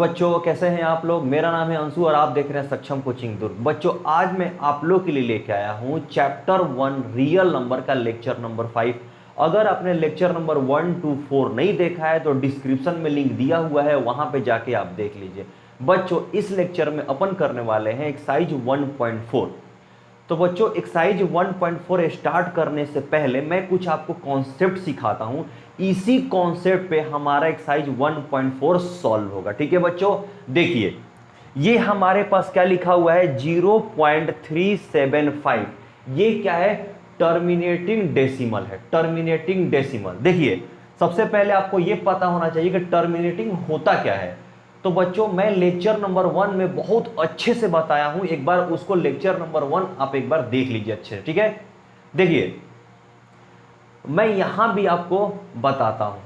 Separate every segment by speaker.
Speaker 1: बच्चों, कैसे हैं आप लोग। मेरा नाम है अंशु और आप देख रहे हैं सक्षम कोचिंग दुर्ग। बच्चों, आज मैं आप लोग के लिए लेके आया हूं चैप्टर 1 रियल नंबर का लेक्चर नंबर 5। अगर आपने लेक्चर नंबर 1 to 4 नहीं देखा है तो डिस्क्रिप्शन में लिंक दिया हुआ है, वहां पे जाके आप देख लीजिए। बच्चों, इस लेक्चर में अपन करने वाले हैं एक्सरसाइज 1.4। तो बच्चों, एक्सरसाइज 1.4 स्टार्ट करने से पहले मैं कुछ आपको कॉन्सेप्ट सिखाता हूं। इसी कॉन्सेप्ट पे हमारा एक्सरसाइज 1.4 सॉल्व होगा। ठीक है बच्चों, देखिए ये हमारे पास क्या लिखा हुआ है 0.375। ये क्या है, टर्मिनेटिंग डेसिमल है। टर्मिनेटिंग डेसिमल, देखिए सबसे पहले आपको ये पता होना चाहिए कि टर्मिनेटिंग होता क्या है। तो बच्चों, मैं लेक्चर नंबर 1 में बहुत अच्छे से बताया हूं, एक बार उसको लेक्चर नंबर 1 आप एक बार देख लीजिए अच्छे से। ठीक है, देखिए मैं यहां भी आपको बताता हूं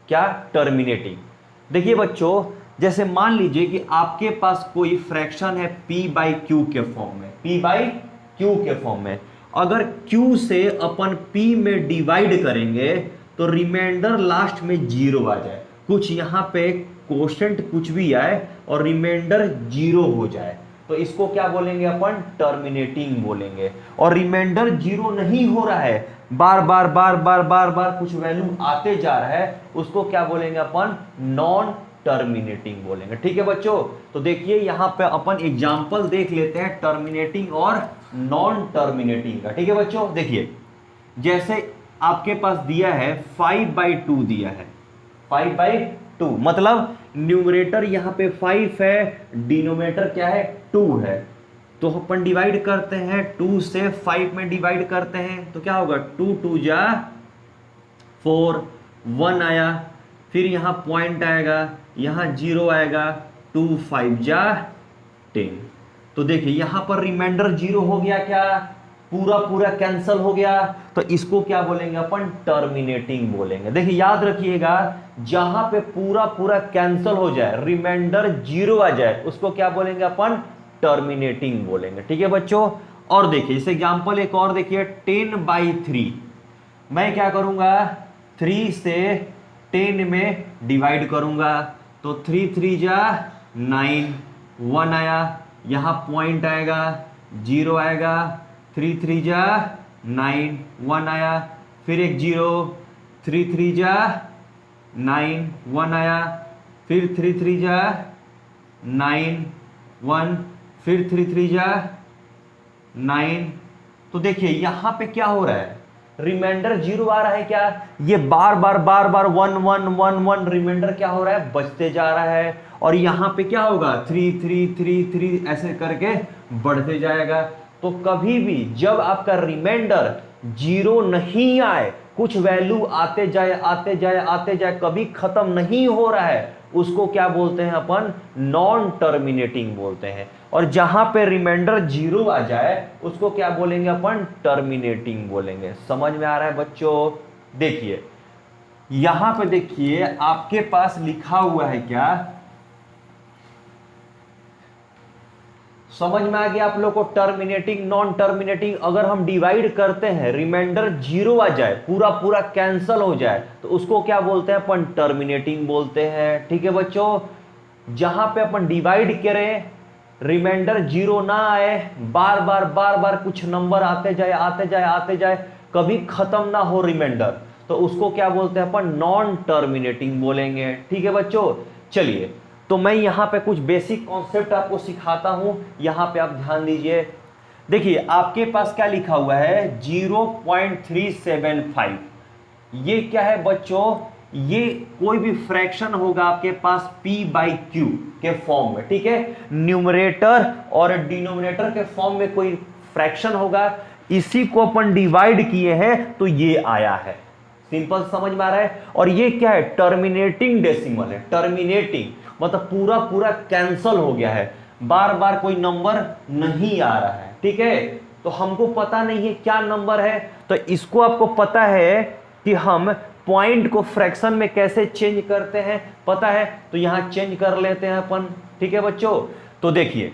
Speaker 1: क्या टर्मिनेटिंग। देखिए बच्चों, जैसे मान लीजिए कि आपके पास कोई फ्रैक्शन है p/q के फॉर्म में, p/q के फॉर्म में। अगर q से अपन p में डिवाइड करेंगे तो रिमाइंडर लास्ट में 0 आ जाए, कुछ यहां पे कोशेंट कुछ भी आए और रिमाइंडर 0 हो जाए, तो इसको क्या बोलेंगे अपन, टर्मिनेटिंग बोलेंगे। और रिमाइंडर 0 नहीं हो रहा है, बार बार बार बार बार बार कुछ वैल्यू आते जा रहा है, उसको क्या बोलेंगे अपन, नॉन टर्मिनेटिंग बोलेंगे। ठीक है बच्चों, तो देखिए यहां पे अपन एग्जांपल देख लेते हैं टर्मिनेटिंग और नॉन टर्मिनेटिंग का। ठीक है बच्चों, देखिए जैसे आपके पास दिया है 5/2 दिया है, 5/2 मतलब न्यूमरेटर यहां पे 5 है, डिनोमिनेटर क्या है 2 है। तो अपन डिवाइड करते हैं 2 से 5 में डिवाइड करते हैं तो क्या होगा, 2 2 जा 4, 1 आया, फिर यहां पॉइंट आएगा, यहां 0 आएगा, 2 5 जा 10। तो देखिए यहां पर रिमाइंडर 0 हो गया, क्या पूरा पूरा कैंसल हो गया, तो इसको क्या बोलेंगे अपन, टर्मिनेटिंग बोलेंगे। देखिए याद रखिएगा, जहां पे पूरा पूरा कैंसल हो जाए, रिमाइंडर 0 आ जाए, उसको क्या बोलेंगे अपन, टर्मिनेटिंग बोलेंगे। ठीक है बच्चों, और देखिए इस एग्जांपल एक और देखिए 10/3। मैं क्या करूंगा, 3 से 10 में डिवाइड करूंगा, तो 3 3 जा 9, 1 आया, यहां पॉइंट आएगा, 0 आएगा, 3 3 जा 9, 1 आया, फिर एक 0, 3 3 जा 9, 1 आया, फिर 3 3 जा 9, 1, फिर 3 3 जा 9। तो देखिए यहां पे क्या हो रहा है, रिमाइंडर 0 आ रहा है, क्या ये बार बार बार बार 1 1 1 1 रिमाइंडर क्या हो रहा है, बचते जा रहा है। और यहां पे क्या होगा, 3 3 3 3 ऐसे करके बढ़ते जाएगा। तो कभी भी जब आपका रिमाइंडर 0 नहीं आए, कुछ वैल्यू आते जाए आते जाए आते जाए, कभी खत्म नहीं हो रहा है, उसको क्या बोलते हैं अपन, नॉन टर्मिनेटिंग बोलते हैं। और जहां पे रिमाइंडर 0 आ जाए उसको क्या बोलेंगे अपन, टर्मिनेटिंग बोलेंगे। समझ में आ रहा है बच्चों। देखिए यहां पे देखिए आपके पास लिखा हुआ है क्या, समझ में आ गया आप लोग को, टर्मिनेटिंग नॉन टर्मिनेटिंग। अगर हम डिवाइड करते हैं, रिमाइंडर 0 आ जाए, पूरा पूरा कैंसल हो जाए, तो उसको क्या बोलते हैं अपन, टर्मिनेटिंग बोलते हैं। ठीक है बच्चों, जहां पे अपन डिवाइड करें, रिमाइंडर 0 ना आए, बार बार बार बार कुछ नंबर आते जाए आते जाए आते जाए, कभी खत्म ना हो रिमाइंडर, तो उसको क्या बोलते हैं अपन, नॉन टर्मिनेटिंग बोलेंगे। ठीक है बच्चों, चलिए तो मैं यहां पे कुछ बेसिक कॉन्सेप्ट आपको सिखाता हूं, यहां पे आप ध्यान दीजिए। देखिए आपके पास क्या लिखा हुआ है 0.375। ये क्या है बच्चों, ये कोई भी फ्रैक्शन होगा आपके पास p/q के फॉर्म में। ठीक है, न्यूमरेटर और डिनोमिनेटर के फॉर्म में कोई फ्रैक्शन होगा, इसी को अपन डिवाइड किए हैं तो ये आया है। सिंपल समझ में आ रहा है। और ये क्या है, टर्मिनेटिंग डेसिमल है। टर्मिनेटिंग मतलब पूरा पूरा कैंसल हो गया है, बार बार कोई नंबर नहीं आ रहा है। ठीक है, तो हमको पता नहीं है क्या नंबर है, तो इसको आपको पता है कि हम पॉइंट को फ्रैक्शन में कैसे चेंज करते हैं, पता है, तो यहां चेंज कर लेते हैं अपन। ठीक है बच्चों, तो देखिए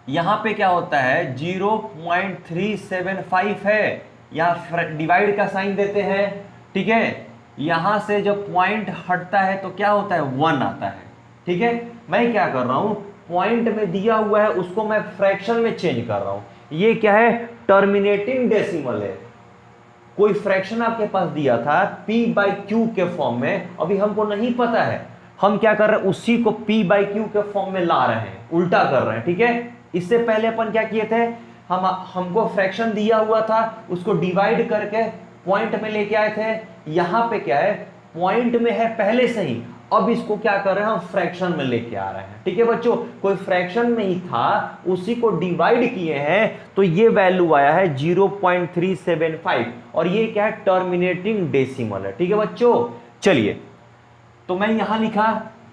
Speaker 1: यहां पे क्या होता है 0.375 है, यहां डिवाइड का साइन देते हैं। ठीक है, यहां से जब पॉइंट हटता है तो क्या होता है 1 आता है। ठीक है, मैं क्या कर रहा हूं, पॉइंट में दिया हुआ है उसको मैं फ्रैक्शन में चेंज कर रहा हूं। ये क्या है, टर्मिनेटिंग डेसिमल है। कोई फ्रैक्शन आपके पास दिया था p/q के फॉर्म में, अभी हमको नहीं पता है, हम क्या कर रहे हैं, उसी को p/q के फॉर्म में ला रहे हैं, उल्टा कर रहे हैं। ठीक है, इससे पहले अपन क्या किए थे, हमको फ्रैक्शन दिया हुआ था, उसको डिवाइड करके पॉइंट में लेके आए थे। यहां पे क्या है, पॉइंट में है पहले से ही, अब इसको क्या कर रहे हैं, हम फ्रैक्शन में लेके आ रहे हैं। ठीक है बच्चों, कोई फ्रैक्शन में ही था, उसी को डिवाइड किए हैं, तो ये वैल्यू आया है 0.375, और ये क्या है, टर्मिनेटिंग डेसिमल है। ठीक है बच्चों, चलिए, तो मैं यहां लिखा,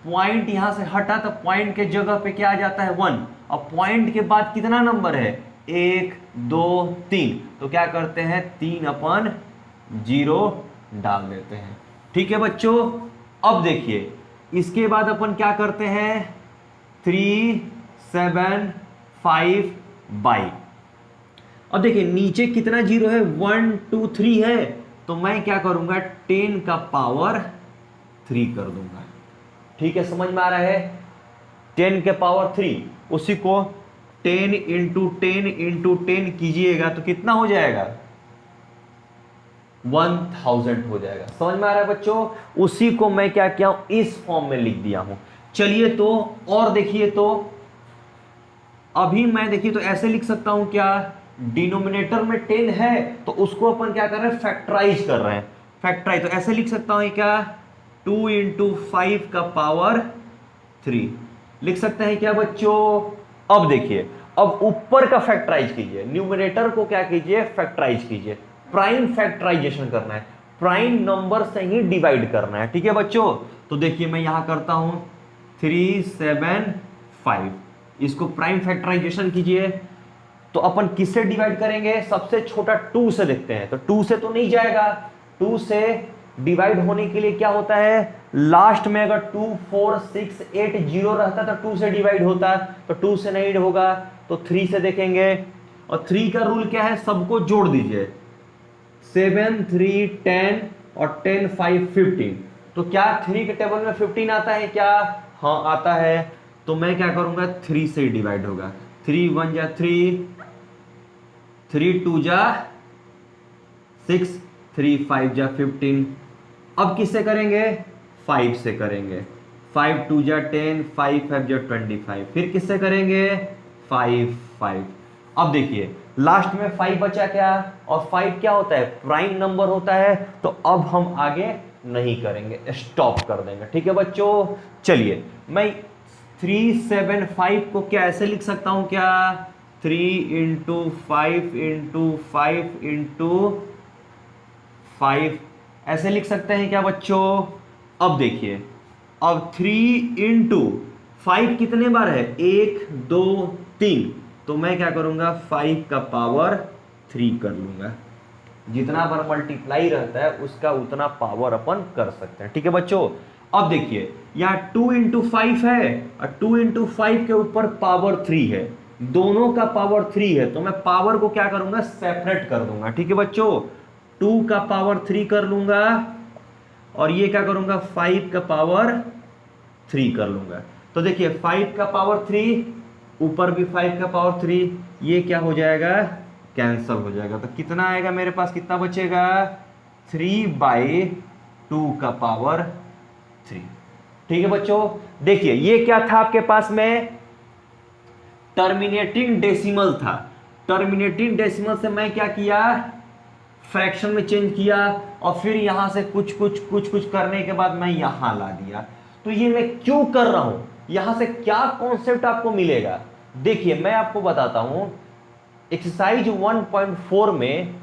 Speaker 1: पॉइंट यहां से हटा तो पॉइंट के जगह पे क्या आ जाता है, 1। अब पॉइंट के बाद कितना नंबर है, 1 2 3, तो क्या करते हैं, 3/0 डाल देते हैं। ठीक है बच्चों, अब देखिए इसके बाद अपन क्या करते हैं, 3 7 5 बाई, अब देखिए नीचे कितना जीरो है, 1 2 3 है, तो मैं क्या करूंगा, 10 का पावर 3 कर दूंगा। ठीक है, समझ में आ रहा है, 10 के पावर 3, उसी को 10 इंटू 10 इंटू 10 कीजिएगा तो कितना हो जाएगा, 1000 हो जाएगा। समझ में आ रहा है बच्चों, उसी को मैं क्या किया हूं, इस फॉर्म में लिख दिया हूं। चलिए तो और देखिए, तो अभी मैं देखिए तो ऐसे लिख सकता हूं, क्या डिनोमिनेटर में 10 है तो उसको अपन क्या कर रहे हैं, फैक्टराइज कर रहे हैं, फैक्टराइज, तो ऐसे लिख सकता हूं क्या, 2 इंटू 5 का पावर 3 लिख सकते हैं क्या बच्चों। अब देखिए, अब ऊपर का फैक्टराइज कीजिए, न्यूमरेटर को क्या कीजिए, फैक्टराइज कीजिए, प्राइम फैक्टराइजेशन करना है, प्राइम नंबर से ही डिवाइड करना है। ठीक है बच्चों, तो देखिए मैं यहां करता हूं 3 7 5, इसको प्राइम फैक्टराइजेशन कीजिए, तो अपन किससे डिवाइड करेंगे, सबसे छोटा 2 से देखते हैं, तो 2 से तो नहीं जाएगा, 2 से डिवाइड होने के लिए क्या होता है, लास्ट में अगर 2 4 6 8 0 रहता तो 2 से डिवाइड होता, तो 2 से नहीं होगा, तो 3 से देखेंगे, और 3 का रूल क्या है, सबको जोड़ दीजिए, 7 3 10 और 10 5 15, तो क्या 3 के टेबल में 15 आता है क्या, हाँ आता है, तो मैं क्या करूंगा, 3 से डिवाइड होगा, 3 1 जा 3, 3 2 जा 6, 3 5 जा 15, अब किससे करेंगे, 5 से करेंगे, 5 2 जा 10, 5 5 जा 25, फिर किससे करेंगे, 5 5, अब देखिए लास्ट में 5 बचा क्या, और 5 क्या होता है, प्राइम नंबर होता है, तो अब हम आगे नहीं करेंगे, स्टॉप कर देंगे। ठीक है बच्चों, चलिए मैं 3 7 5 को क्या ऐसे लिख सकता हूं क्या, 3 इंटू 5 इंटू 5 इंटू 5 ऐसे लिख सकते हैं क्या बच्चों। अब देखिए, अब 3 इंटू 5 कितने बार है, 1 2 3, तो मैं क्या करूंगा, 5 का पावर 3 कर लूंगा, जितना बार मल्टीप्लाई रहता है उसका उतना पावर अपन कर सकते हैं। ठीक है बच्चों, अब देखिए यहाँ 2 इंटू 5 है, और 2 इंटू 5 के ऊपर पावर 3 है, दोनों का पावर 3 है, तो मैं पावर को क्या करूंगा, सेपरेट कर दूंगा। ठीक है बच्चों, 2 का पावर 3 कर लूंगा, और ये क्या करूंगा, 5 का पावर 3 कर लूंगा, तो देखिए 5 का पावर 3, ऊपर भी 5 का पावर 3, ये क्या हो जाएगा, कैंसल हो जाएगा, तो कितना आएगा मेरे पास, कितना बचेगा, 3/2 का पावर 3। ठीक है बच्चों, देखिए ये क्या था आपके पास में, टर्मिनेटिंग डेसिमल था, टर्मिनेटिंग डेसिमल से मैं क्या किया, फ्रैक्शन में चेंज किया, और फिर यहां से कुछ कुछ करने के बाद मैं यहां ला दिया। तो ये मैं क्यों कर रहा हूं, यहां से क्या कॉन्सेप्ट आपको मिलेगा, देखिए मैं आपको बताता हूं। एक्सरसाइज 1.4 में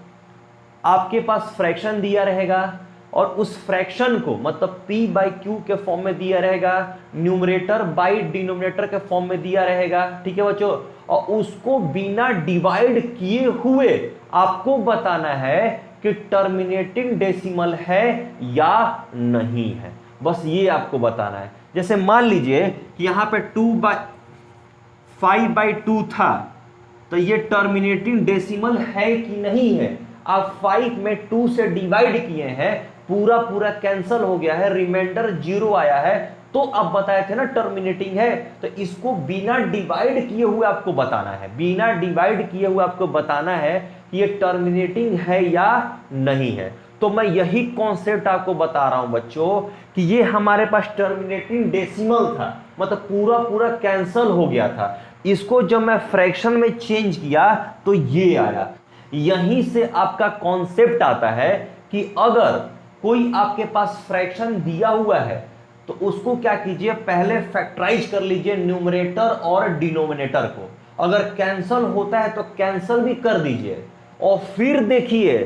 Speaker 1: आपके पास फ्रैक्शन दिया रहेगा, और उस फ्रैक्शन को मतलब p/q के फॉर्म में दिया रहेगा, न्यूमरेटर बाय डिनोमिनेटर के फॉर्म में दिया रहेगा। ठीक है बच्चों, और उसको बिना डिवाइड किए हुए आपको बताना है कि टर्मिनेटिंग डेसिमल है या नहीं है, बस ये आपको बताना है। जैसे मान लीजिए कि यहां पे 5/2 था, तो ये टर्मिनेटिंग डेसिमल है कि नहीं है, आप 5 में 2 से डिवाइड किए हैं, पूरा कैंसल हो गया है, रिमाइंडर 0 आया है, तो अब बताए थे ना टर्मिनेटिंग है, तो इसको बिना डिवाइड किए हुए आपको बताना है, बिना डिवाइड किए हुए आपको बताना है कि ये टर्मिनेटिंग है या नहीं है। तो मैं यही कॉन्सेप्ट आपको बता रहा हूं बच्चों कि ये हमारे पास टर्मिनेटिंग डेसिमल था, मतलब पूरा पूरा कैंसल हो गया था। इसको जब मैं फ्रैक्शन में चेंज किया तो ये आया। यहीं से आपका कॉन्सेप्ट आता है कि अगर कोई आपके पास फ्रैक्शन दिया हुआ है तो उसको क्या कीजिए, पहले फैक्टराइज कर लीजिए न्यूमरेटर और डिनोमिनेटर को। अगर कैंसल होता है तो कैंसल भी कर दीजिए, और फिर देखिए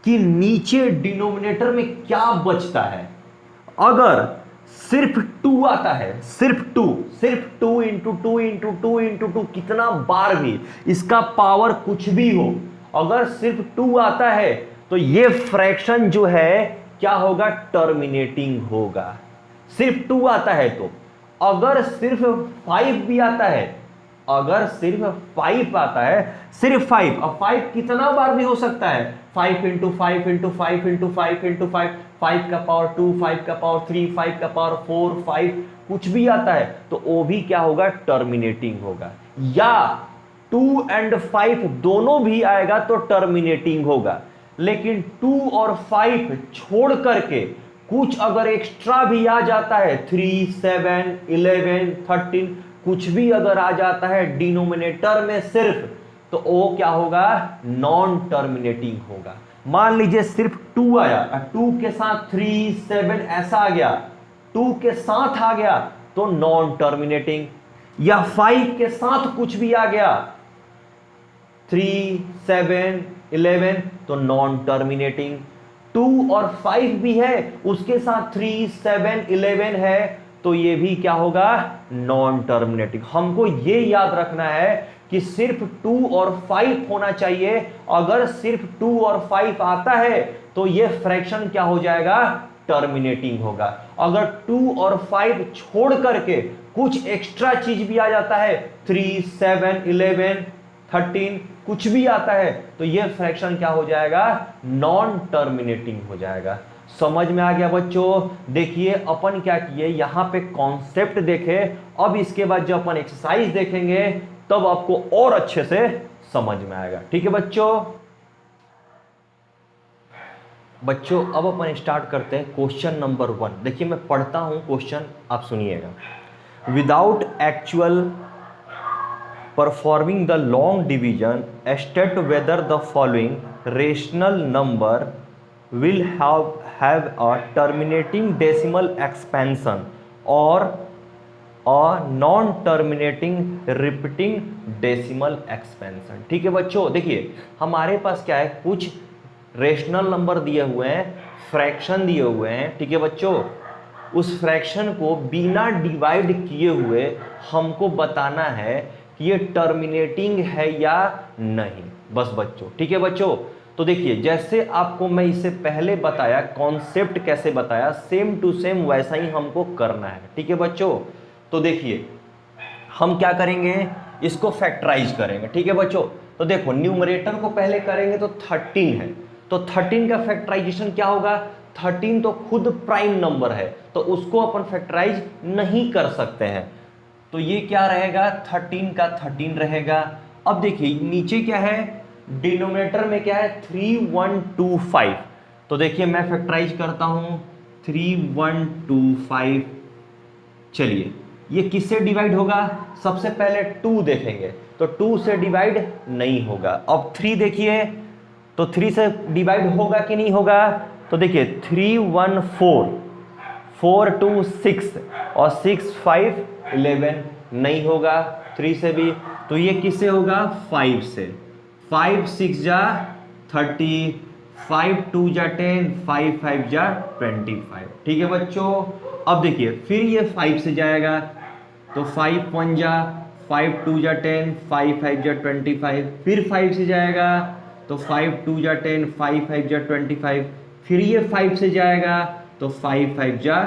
Speaker 1: कि नीचे डिनोमिनेटर में क्या बचता है। अगर सिर्फ 2 आता है, सिर्फ 2 इंटू 2 इंटू 2 इंटू 2, कितना बार भी इसका पावर कुछ भी हो, अगर सिर्फ 2 आता है तो ये फ्रैक्शन जो है क्या होगा, टर्मिनेटिंग होगा। सिर्फ 2 आता है तो। अगर सिर्फ 5 भी आता है, अगर सिर्फ 5 आता है, सिर्फ 5, अब 5 कितना बार भी हो सकता है, 5 इंटू 5 इंटू 5 इंटू 5 इंटू 5, 5 का पावर 2, 5 का पावर 3, 5 का पावर 4, 5 कुछ भी आता है तो वो भी क्या होगा, टर्मिनेटिंग होगा। या 2 एंड 5 दोनों भी आएगा तो टर्मिनेटिंग होगा। लेकिन 2 और 5 छोड़ करके कुछ अगर एक्स्ट्रा भी आ जाता है, 3, 7, 11, 13 कुछ भी अगर आ जाता है डिनोमिनेटर में सिर्फ, तो वो क्या होगा, नॉन टर्मिनेटिंग होगा। मान लीजिए सिर्फ 2 आया, 2 के साथ 3, 7 ऐसा आ गया, 2 के साथ आ गया तो नॉन टर्मिनेटिंग। या 5 के साथ कुछ भी आ गया, 3, 7, 11 तो नॉन टर्मिनेटिंग। 2 और 5 भी है, उसके साथ 3, 7, 11 है तो ये भी क्या होगा, नॉन टर्मिनेटिंग। हमको ये याद रखना है कि सिर्फ 2 और 5 होना चाहिए। अगर सिर्फ 2 और 5 आता है तो ये फ्रैक्शन क्या हो जाएगा, टर्मिनेटिंग होगा। अगर 2 और 5 छोड़ करके कुछ एक्स्ट्रा चीज भी आ जाता है, 3, 7, 11, 13 कुछ भी आता है तो ये फ्रैक्शन क्या हो जाएगा, नॉन टर्मिनेटिंग हो जाएगा। समझ में आ गया बच्चों। देखिए अपन क्या किए, यहां पे कॉन्सेप्ट देखे, अब इसके बाद जब अपन एक्सरसाइज देखेंगे तब आपको और अच्छे से समझ में आएगा। ठीक है बच्चों अब अपन स्टार्ट करते हैं क्वेश्चन नंबर 1। देखिए मैं पढ़ता हूं क्वेश्चन, आप सुनिएगा। Without actual performing the long division, state whether the following rational number will have a terminating decimal expansion or a non-terminating repeating decimal expansion। ठीक है बच्चों, देखिए हमारे पास क्या है, कुछ रेशनल नंबर दिए हुए हैं, फ्रैक्शन दिए हुए हैं। ठीक है बच्चों, उस फ्रैक्शन को बिना डिवाइड किए हुए हमको बताना है ये टर्मिनेटिंग है या नहीं, बस बच्चों। ठीक है बच्चों, तो देखिए जैसे आपको मैं इससे पहले बताया, कॉन्सेप्ट कैसे बताया, सेम टू सेम वैसा ही हमको करना है। ठीक है बच्चों, तो देखिए हम क्या करेंगे, इसको फैक्टराइज करेंगे। ठीक है बच्चों, तो देखो न्यूमरेटर को पहले करेंगे तो 13 है, तो 13 का फैक्टराइजेशन क्या होगा, 13 तो खुद प्राइम नंबर है तो उसको अपन फैक्टराइज नहीं कर सकते हैं, तो ये क्या रहेगा, 13 का 13 रहेगा। अब देखिए नीचे क्या है, डिनोमिनेटर में क्या है, 3125। तो देखिए मैं फैक्टराइज करता हूं, 3125। चलिए ये किससे डिवाइड होगा, सबसे पहले 2 देखेंगे तो 2 से डिवाइड नहीं होगा। अब 3 देखिए तो 3 से डिवाइड होगा कि नहीं होगा, तो देखिए 314, 4 2 6 और 6 5 11 नहीं होगा 3 से भी, तो ये किससे होगा, 5 से। 5 6 जा 30, 5 2 जा 10, 5 5 जा 25। ठीक है बच्चों, अब देखिए फिर ये 5 से जाएगा तो 5 1 जा, 5 2 जा 10, 5 5 जा 25, फिर 5 से जाएगा तो 5 2 जा 10, 5 5 जा 25, फिर ये 5 से जाएगा तो 5 5 जा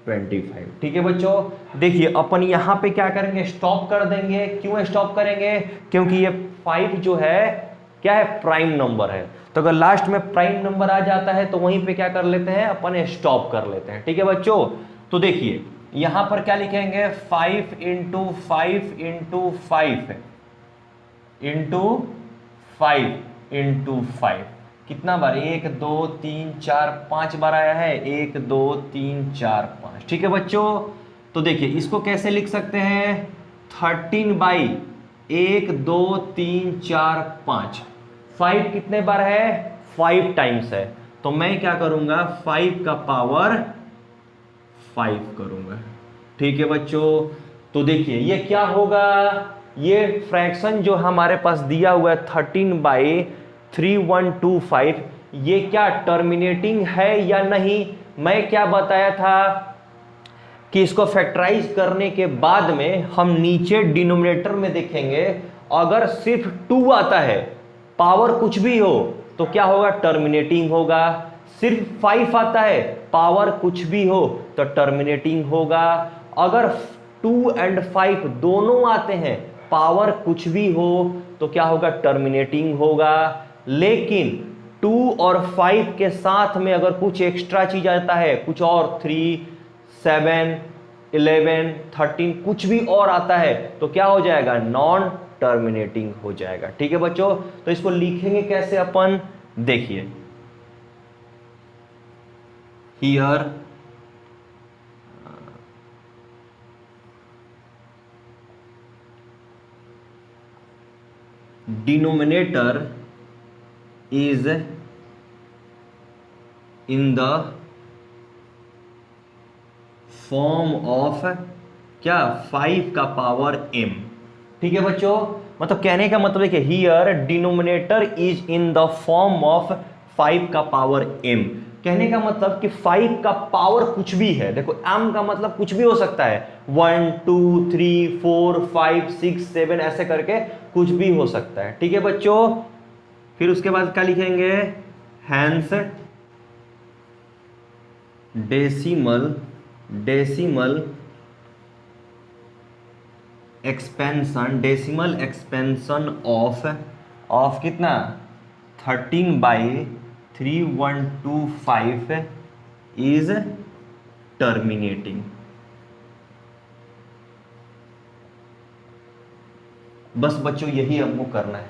Speaker 1: 25। ठीक है बच्चों, देखिए अपन यहां पे क्या करेंगे, स्टॉप कर देंगे। क्यों स्टॉप करेंगे, क्योंकि ये 5 जो है क्या है, प्राइम नंबर है, तो अगर लास्ट में प्राइम नंबर आ जाता है तो वहीं पे क्या कर लेते हैं अपन, स्टॉप कर लेते हैं। ठीक है बच्चों, तो देखिए यहां पर क्या लिखेंगे 5 इंटू 5 इंटू 5 इंटू 5 इंटू 5, कितना बार 1 2 3 4 5 बार आया है, 1 2 3 4 5। ठीक है बच्चों, तो देखिए इसको कैसे लिख सकते हैं 13 बाई 1 2 3 4 5। 5 कितने बार है 5 टाइम्स है, तो मैं क्या करूंगा 5 का पावर 5 करूंगा। ठीक है बच्चों, तो देखिए ये क्या होगा, ये फ्रैक्शन जो हमारे पास दिया हुआ है 13 बाई 3125, ये क्या टर्मिनेटिंग है या नहीं। मैं क्या बताया था कि इसको फैक्टराइज करने के बाद में हम नीचे डिनोमिनेटर में देखेंगे, अगर सिर्फ 2 आता है पावर कुछ भी हो तो क्या होगा टर्मिनेटिंग होगा, सिर्फ 5 आता है पावर कुछ भी हो तो टर्मिनेटिंग होगा, अगर 2 एंड 5 दोनों आते हैं पावर कुछ भी हो तो क्या होगा टर्मिनेटिंग होगा। लेकिन 2 और 5 के साथ में अगर कुछ एक्स्ट्रा चीज आता है, कुछ और 3 7 11 13 कुछ भी और आता है तो क्या हो जाएगा नॉन टर्मिनेटिंग हो जाएगा। ठीक है बच्चों, तो इसको लिखेंगे कैसे अपन, देखिए here denominator is in the form of क्या 5 का पावर m। ठीक है बच्चों, मतलब कहने का मतलब है कि here denominator is in the form of 5 का पावर m। कहने का मतलब कि 5 का पावर कुछ भी है, देखो m का मतलब कुछ भी हो सकता है, 1 2 3 4 5 6 7 ऐसे करके कुछ भी हो सकता है। ठीक है बच्चों, फिर उसके बाद क्या लिखेंगे हैंस डेसिमल एक्सपेंशन ऑफ कितना 13 बाई 3125 इज टर्मिनेटिंग। बस बच्चों यही हमको करना है,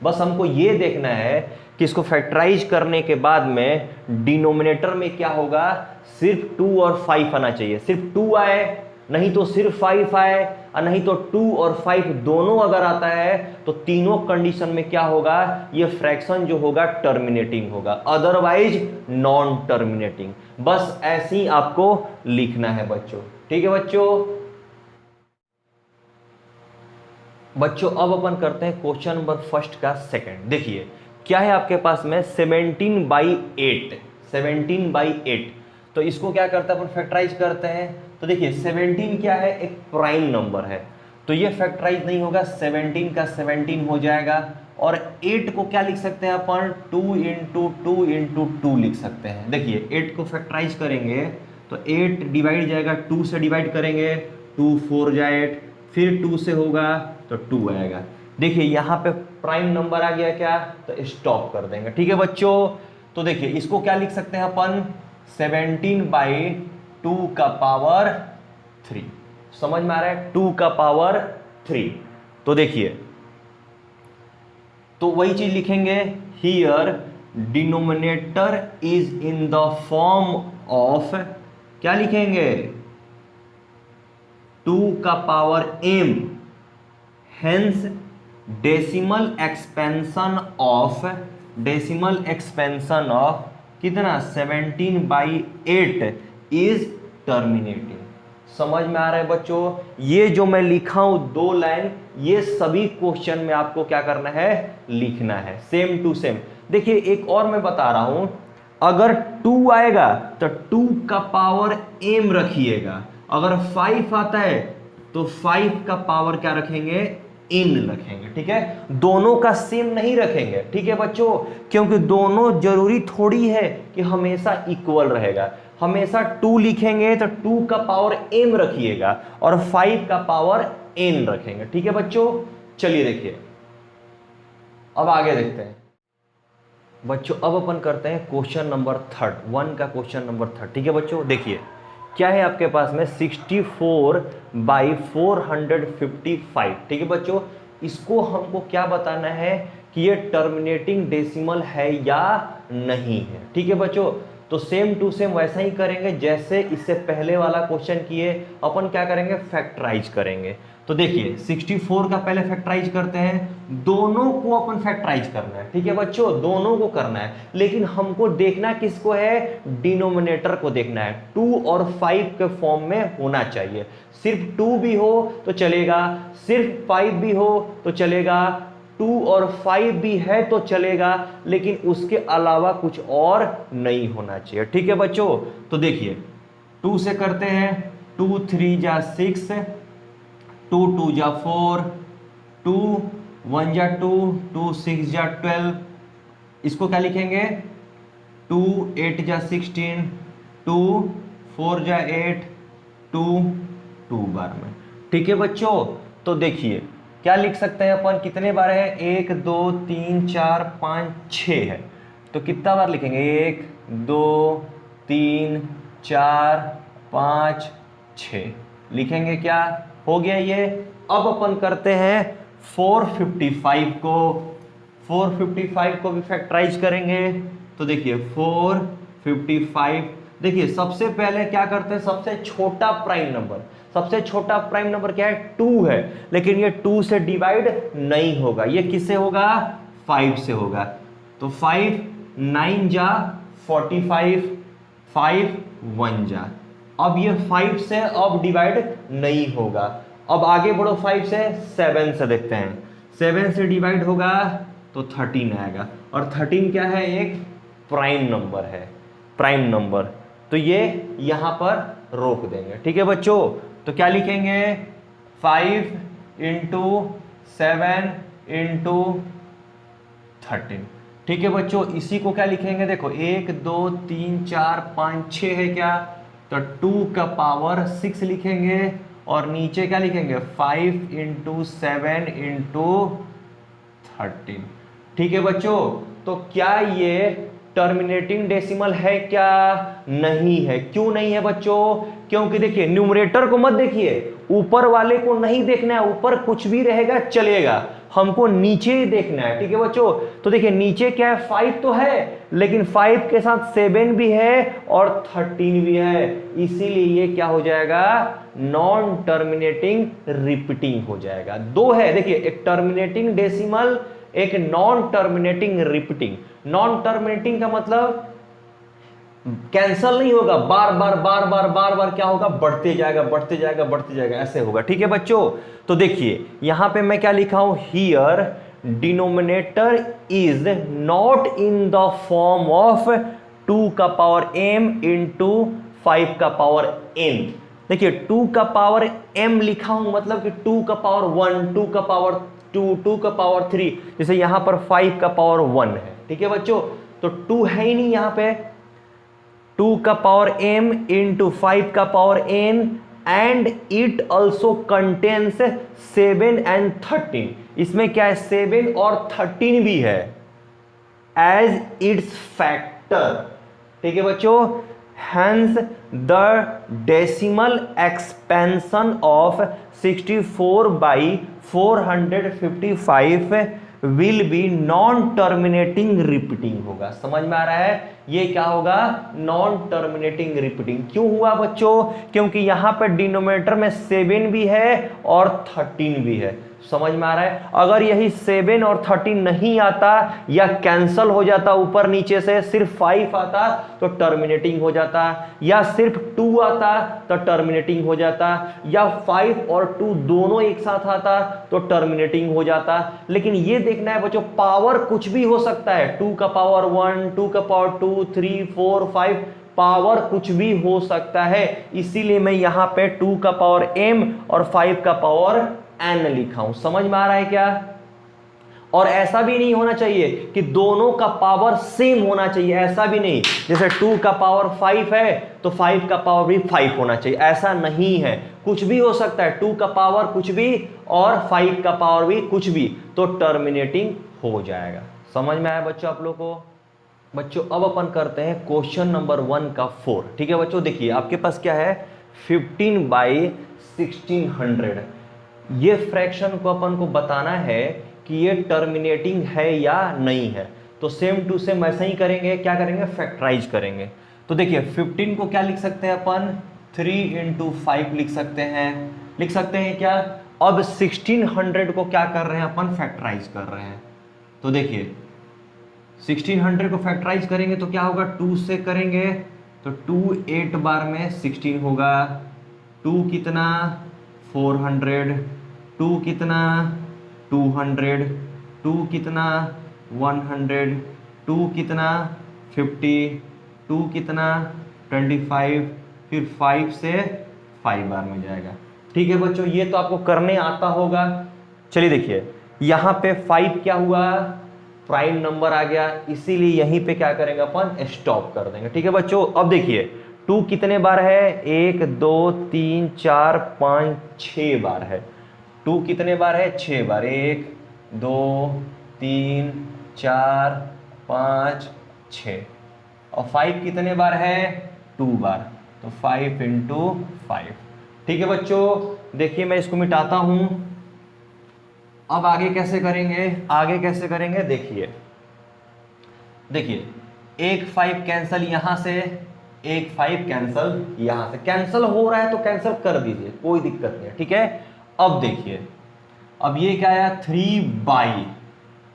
Speaker 1: बस हमको ये देखना है कि इसको फैक्टराइज करने के बाद में डिनोमिनेटर में क्या होगा, सिर्फ 2 और 5 आना चाहिए, सिर्फ 2 आए नहीं तो सिर्फ 5 आए, और नहीं तो 2 और 5 दोनों अगर आता है तो तीनों कंडीशन में क्या होगा, ये फ्रैक्शन जो होगा टर्मिनेटिंग होगा, अदरवाइज नॉन टर्मिनेटिंग। बस ऐसे ही आपको लिखना है बच्चों। ठीक है बच्चों, अब अपन करते हैं क्वेश्चन नंबर फर्स्ट का सेकंड। देखिए क्या है आपके पास में 17/8, तो इसको क्या करते हैं अपन फैक्टराइज करते हैं। तो देखिए 17 क्या है, एक प्राइम नंबर है, तो ये फैक्टराइज नहीं होगा, 17 का 17 हो जाएगा, और 8 को क्या लिख सकते हैं अपन 2 इंटू 2 इंटू 2 लिख सकते हैं। देखिए 8 को फैक्टराइज करेंगे तो 8 डिवाइड जाएगा, 2 से डिवाइड करेंगे 2 4 जाए 8, फिर 2 से होगा तो 2 आएगा। देखिए यहाँ पे प्राइम नंबर आ गया क्या, तो स्टॉप कर देंगे। ठीक है बच्चों, तो देखिए इसको क्या लिख सकते हैं अपन 17/2 का पावर 3। समझ में आ रहा है, 2 का पावर 3। तो देखिए तो वही चीज लिखेंगे, here denominator is in the form of, क्या लिखेंगे 2 का power m, hence decimal expansion of कितना 17/8 इज टर्मिनेटिंग। समझ में आ रहा है बच्चों, ये जो मैं लिखा हूं 2 लाइन, ये सभी क्वेश्चन में आपको क्या करना है, लिखना है सेम टू सेम। देखिए एक और मैं बता रहा हूं, अगर 2 आएगा तो 2 का पावर m रखिएगा, अगर 5 आता है तो 5 का पावर क्या रखेंगे, इन रखेंगे। ठीक है, दोनों का सेम नहीं रखेंगे। ठीक है बच्चों, क्योंकि दोनों जरूरी थोड़ी है कि हमेशा इक्वल रहेगा, हमेशा 2 लिखेंगे तो 2 का पावर m रखिएगा और 5 का पावर n रखेंगे। ठीक है बच्चों, चलिए देखिए अब आगे देखते हैं बच्चों। अब अपन करते हैं क्वेश्चन नंबर 3 का क्वेश्चन नंबर 3। ठीक है बच्चों, देखिए क्या है आपके पास में 64/455। ठीक है बच्चों, इसको हमको क्या बताना है कि ये टर्मिनेटिंग डेसिमल है या नहीं है। ठीक है बच्चों, तो सेम टू सेम वैसा ही करेंगे जैसे इससे पहले वाला क्वेश्चन किए। अपन क्या करेंगे, फैक्टराइज करेंगे। तो देखिए 64 का पहले फैक्टराइज करते हैं, दोनों को अपन फैक्टराइज करना है। ठीक है बच्चों, दोनों को करना है, लेकिन हमको देखना किसको है, डिनोमिनेटर को देखना है। 2 और 5 के फॉर्म में होना चाहिए। सिर्फ 2 भी हो तो चलेगा, सिर्फ 5 भी हो तो चलेगा, 2 और 5 भी है तो चलेगा, लेकिन उसके अलावा कुछ और नहीं होना चाहिए। ठीक है बच्चों, तो देखिए 2 से करते हैं, 2 3 जा 6, 2 2 जा 4, 2 1 जा 2, 2 6 जा 12। इसको क्या लिखेंगे, 2 8 जा 16, 2 4 जा 8, 2 2 बार में। ठीक है बच्चों, तो देखिए क्या लिख सकते हैं अपन, कितने बार है, 1 2 3 4 5 6 है, तो कितना बार लिखेंगे, 1 2 3 4 5 6 लिखेंगे। क्या हो गया ये। अब अपन करते हैं 455 को, 455 को भी फैक्टराइज करेंगे। तो देखिए 455, देखिए सबसे पहले क्या करते हैं, सबसे छोटा प्राइम नंबर, सबसे छोटा प्राइम नंबर क्या है, 2 है, लेकिन ये 2 से डिवाइड नहीं होगा, ये किससे होगा, 5 से होगा। तो 5 9 जा 45, 5 1 जा, अब ये 5 से अब डिवाइड नहीं होगा। अब आगे बढ़ो 5 से, 7 से देखते हैं, 7 से डिवाइड होगा तो 13 आएगा, और 13 क्या है, एक प्राइम नंबर है, प्राइम नंबर, तो ये यहां पर रोक देंगे। ठीक है बच्चों, तो क्या लिखेंगे, 5 × 7 × 13। ठीक है बच्चों, इसी को क्या लिखेंगे, देखो 1 2 3 4 5 6 है क्या, तो 2 का पावर 6 लिखेंगे, और नीचे क्या लिखेंगे, 5 × 7 × 13। ठीक है बच्चों, तो क्या ये टर्मिनेटिंग डेसिमल है क्या, नहीं है। क्यों नहीं है बच्चों, क्योंकि देखिए न्यूमरेटर को मत देखिए, ऊपर वाले को नहीं देखना है, ऊपर कुछ भी रहेगा चलेगा, हमको नीचे ही देखना है। ठीक है बच्चों, तो देखिए नीचे क्या है, 5 तो है, लेकिन 5 के साथ 7 भी है और 13 भी है, इसीलिए ये क्या हो जाएगा, नॉन टर्मिनेटिंग रिपीटिंग हो जाएगा। दो है, देखिए एक टर्मिनेटिंग डेसिमल, एक non terminating repeating. Non terminating का मतलब कैंसल नहीं होगा, बार बार बार बार बार बार क्या होगा, बढ़ते जाएगा बढ़ते जाएगा बढ़ते जाएगा, ऐसे होगा। ठीक है बच्चों, तो देखिए यहां पे मैं क्या लिखा हूं, here denominator is not in the form of 2 का पावर m इंटू 5 का पावर n। देखिए 2 का पावर m लिखा हूं, मतलब कि 2 का पावर 1, 2 का पावर 2, 2 का पावर 3, जैसे यहां पर 5 का पावर 1 है। ठीक है बच्चों, तो 2 है ही नहीं यहां पे, 2 का पावर m इंटू 5 का power n, and it also contains 7 and 13। इसमें क्या है, 7 और 13 भी है एज इट्स फैक्टर। ठीक है बच्चों, hence the decimal expansion of 64/455 will be non terminating repeating होगा। समझ में आ रहा है, ये क्या होगा, नॉन टर्मिनेटिंग रिपीटिंग। क्यों हुआ बच्चों, क्योंकि यहां पर डिनोमिनेटर में 7 भी है और 13 भी है। समझ में आ रहा है, अगर यही 7 और 13 नहीं आता या कैंसल हो जाता ऊपर नीचे से, सिर्फ 5 आता तो टर्मिनेटिंग हो जाता, या सिर्फ 2 आता तो टर्मिनेटिंग हो जाता, या 5 और 2 दोनों एक साथ आता तो टर्मिनेटिंग हो जाता। लेकिन ये देखना है बच्चों, पावर कुछ भी हो सकता है, 2 का पावर 1, 2 का पावर 2, 3 4 5, पावर कुछ भी हो सकता है। इसीलिए मैं यहां पे 2 का पावर m और 5 का पावर n लिखा हूं। समझ में आ रहा है क्या। और ऐसा भी नहीं होना चाहिए कि दोनों का पावर सेम होना चाहिए, ऐसा भी नहीं, जैसे 2 का पावर 5 है तो 5 का पावर भी 5 होना चाहिए, ऐसा नहीं है। कुछ भी हो सकता है, 2 का पावर कुछ भी और 5 का पावर भी कुछ भी, तो टर्मिनेटिंग हो जाएगा। समझ में आया बच्चों आप लोग को। बच्चों अब अपन करते हैं क्वेश्चन नंबर 1 का 4। ठीक है बच्चों, देखिए आपके पास क्या है 15/1600। ये फ्रैक्शन को अपन को बताना है कि ये टर्मिनेटिंग है या नहीं है। तो सेम टू सेम ऐसा ही करेंगे, क्या करेंगे, फैक्टराइज करेंगे। तो देखिए 15 को क्या लिख सकते हैं अपन, 3 × 5 लिख सकते हैं, लिख सकते हैं क्या। अब 1600 को क्या कर रहे हैं अपन, फैक्टराइज कर रहे हैं। तो देखिए 1600 को फैक्टराइज करेंगे तो क्या होगा, 2 से करेंगे तो 2 8 बार में 16 होगा, 2 कितना 400, 2 कितना 200, 2 कितना 100, 2 कितना 50, 2 कितना 25, फिर 5 से 5 बार में जाएगा। ठीक है बच्चों, ये तो आपको करने आता होगा। चलिए देखिए यहाँ पे 5 क्या हुआ, प्राइम नंबर आ गया, इसीलिए यहीं पे क्या करेंगे अपन, स्टॉप कर देंगे। ठीक है बच्चों, अब देखिए 2 कितने बार है, 1 2 3 4 5 6 बार है। 2 कितने बार है, 6 बार, 1 2 3 4 5 6। और 5 कितने बार है, 2 बार, तो 5 × 5। ठीक है बच्चों, देखिए मैं इसको मिटाता हूं। अब आगे कैसे करेंगे, आगे कैसे करेंगे, देखिए देखिए 1 5 कैंसल यहां से, 1 5 कैंसल यहां से, कैंसल हो रहा है तो कैंसल कर दीजिए, कोई दिक्कत नहीं है। ठीक है, अब देखिए अब ये क्या आया, 3/,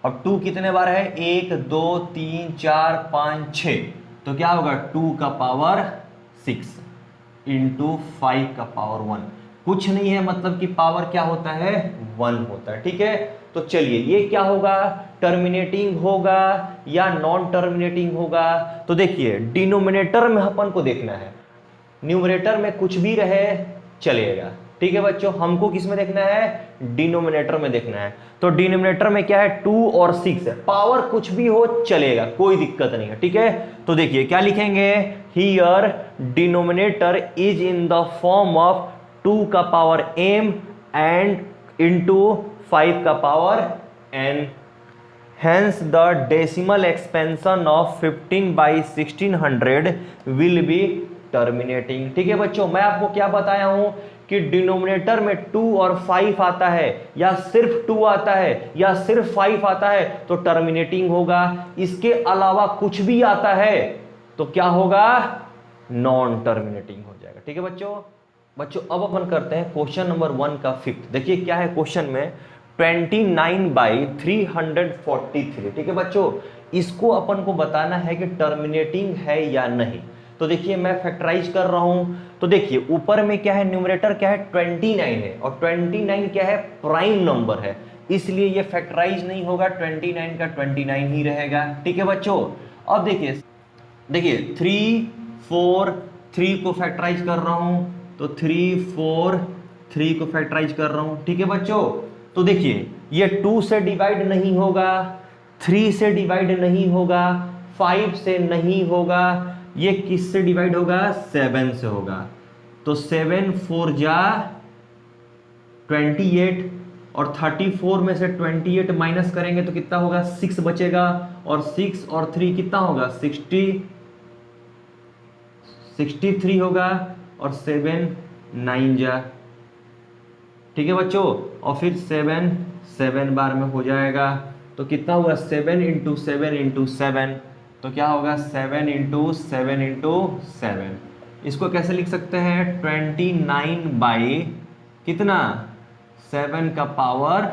Speaker 1: अब 2 कितने बार है, 1 2 3 4 5 6, तो क्या होगा 2 का पावर 6 × 5 का पावर 1। कुछ नहीं है, मतलब कि पावर क्या होता है, 1 होता है। ठीक है, तो चलिए ये क्या होगा, टर्मिनेटिंग होगा या नॉन टर्मिनेटिंग होगा। तो देखिए डिनोमिनेटर में अपन को देखना है, न्यूमरेटर में कुछ भी रहे चलेगा। ठीक है बच्चों, हमको किस में देखना है, डिनोमिनेटर में देखना है। तो डिनोमिनेटर में क्या है, 2 और 6 है, पावर कुछ भी हो चलेगा, कोई दिक्कत नहीं है। ठीक है, तो देखिए क्या लिखेंगे, here denominator is in the form of 2 का पावर m एंड इंटू 5 का power n। Hence the decimal expansion of 15/1600 will be terminating। ठीक है बच्चों, मैं आपको क्या बताया हूं कि डिनोमिनेटर में 2 और 5 आता है, या सिर्फ 2 आता है या सिर्फ 5 आता है तो टर्मिनेटिंग होगा। इसके अलावा कुछ भी आता है तो क्या होगा, नॉन टर्मिनेटिंग हो जाएगा। ठीक है बच्चों, अब अपन करते हैं क्वेश्चन नंबर 1 का 5th। देखिए क्या है क्वेश्चन में, 29/343। ठीक है बच्चों, इसको अपन को बताना है कि टर्मिनेटिंग है या नहीं। तो देखिए मैं फैक्टराइज कर रहा हूं, तो देखिए ऊपर में क्या है, न्यूमरेटर क्या है, 29 है, और 29 क्या है, प्राइम नंबर है, इसलिए ये फैक्टराइज नहीं होगा, 29 का 29 ही रहेगा। ठीक है बच्चों, अब देखिए 3 4 3 को फैक्टराइज कर रहा हूं, तो 3 4 3 को फैक्टराइज कर रहा हूं। ठीक है बच्चों, तो देखिए ये 2 से डिवाइड नहीं होगा, 3 से डिवाइड नहीं होगा, 5 से नहीं होगा, ये किससे डिवाइड होगा, 7 से होगा। तो 7 4 जा 28, और 34 में से 28 माइनस करेंगे तो कितना होगा, 6 बचेगा, और 6 और 3 कितना होगा, 63 होगा, और 7 9 जा। ठीक है बच्चों, और फिर 7 बार में हो जाएगा, तो कितना होगा, 7 × 7 × 7, तो क्या होगा 7 × 7 × 7। इसको कैसे लिख सकते हैं, 29 कितना, 7 का पावर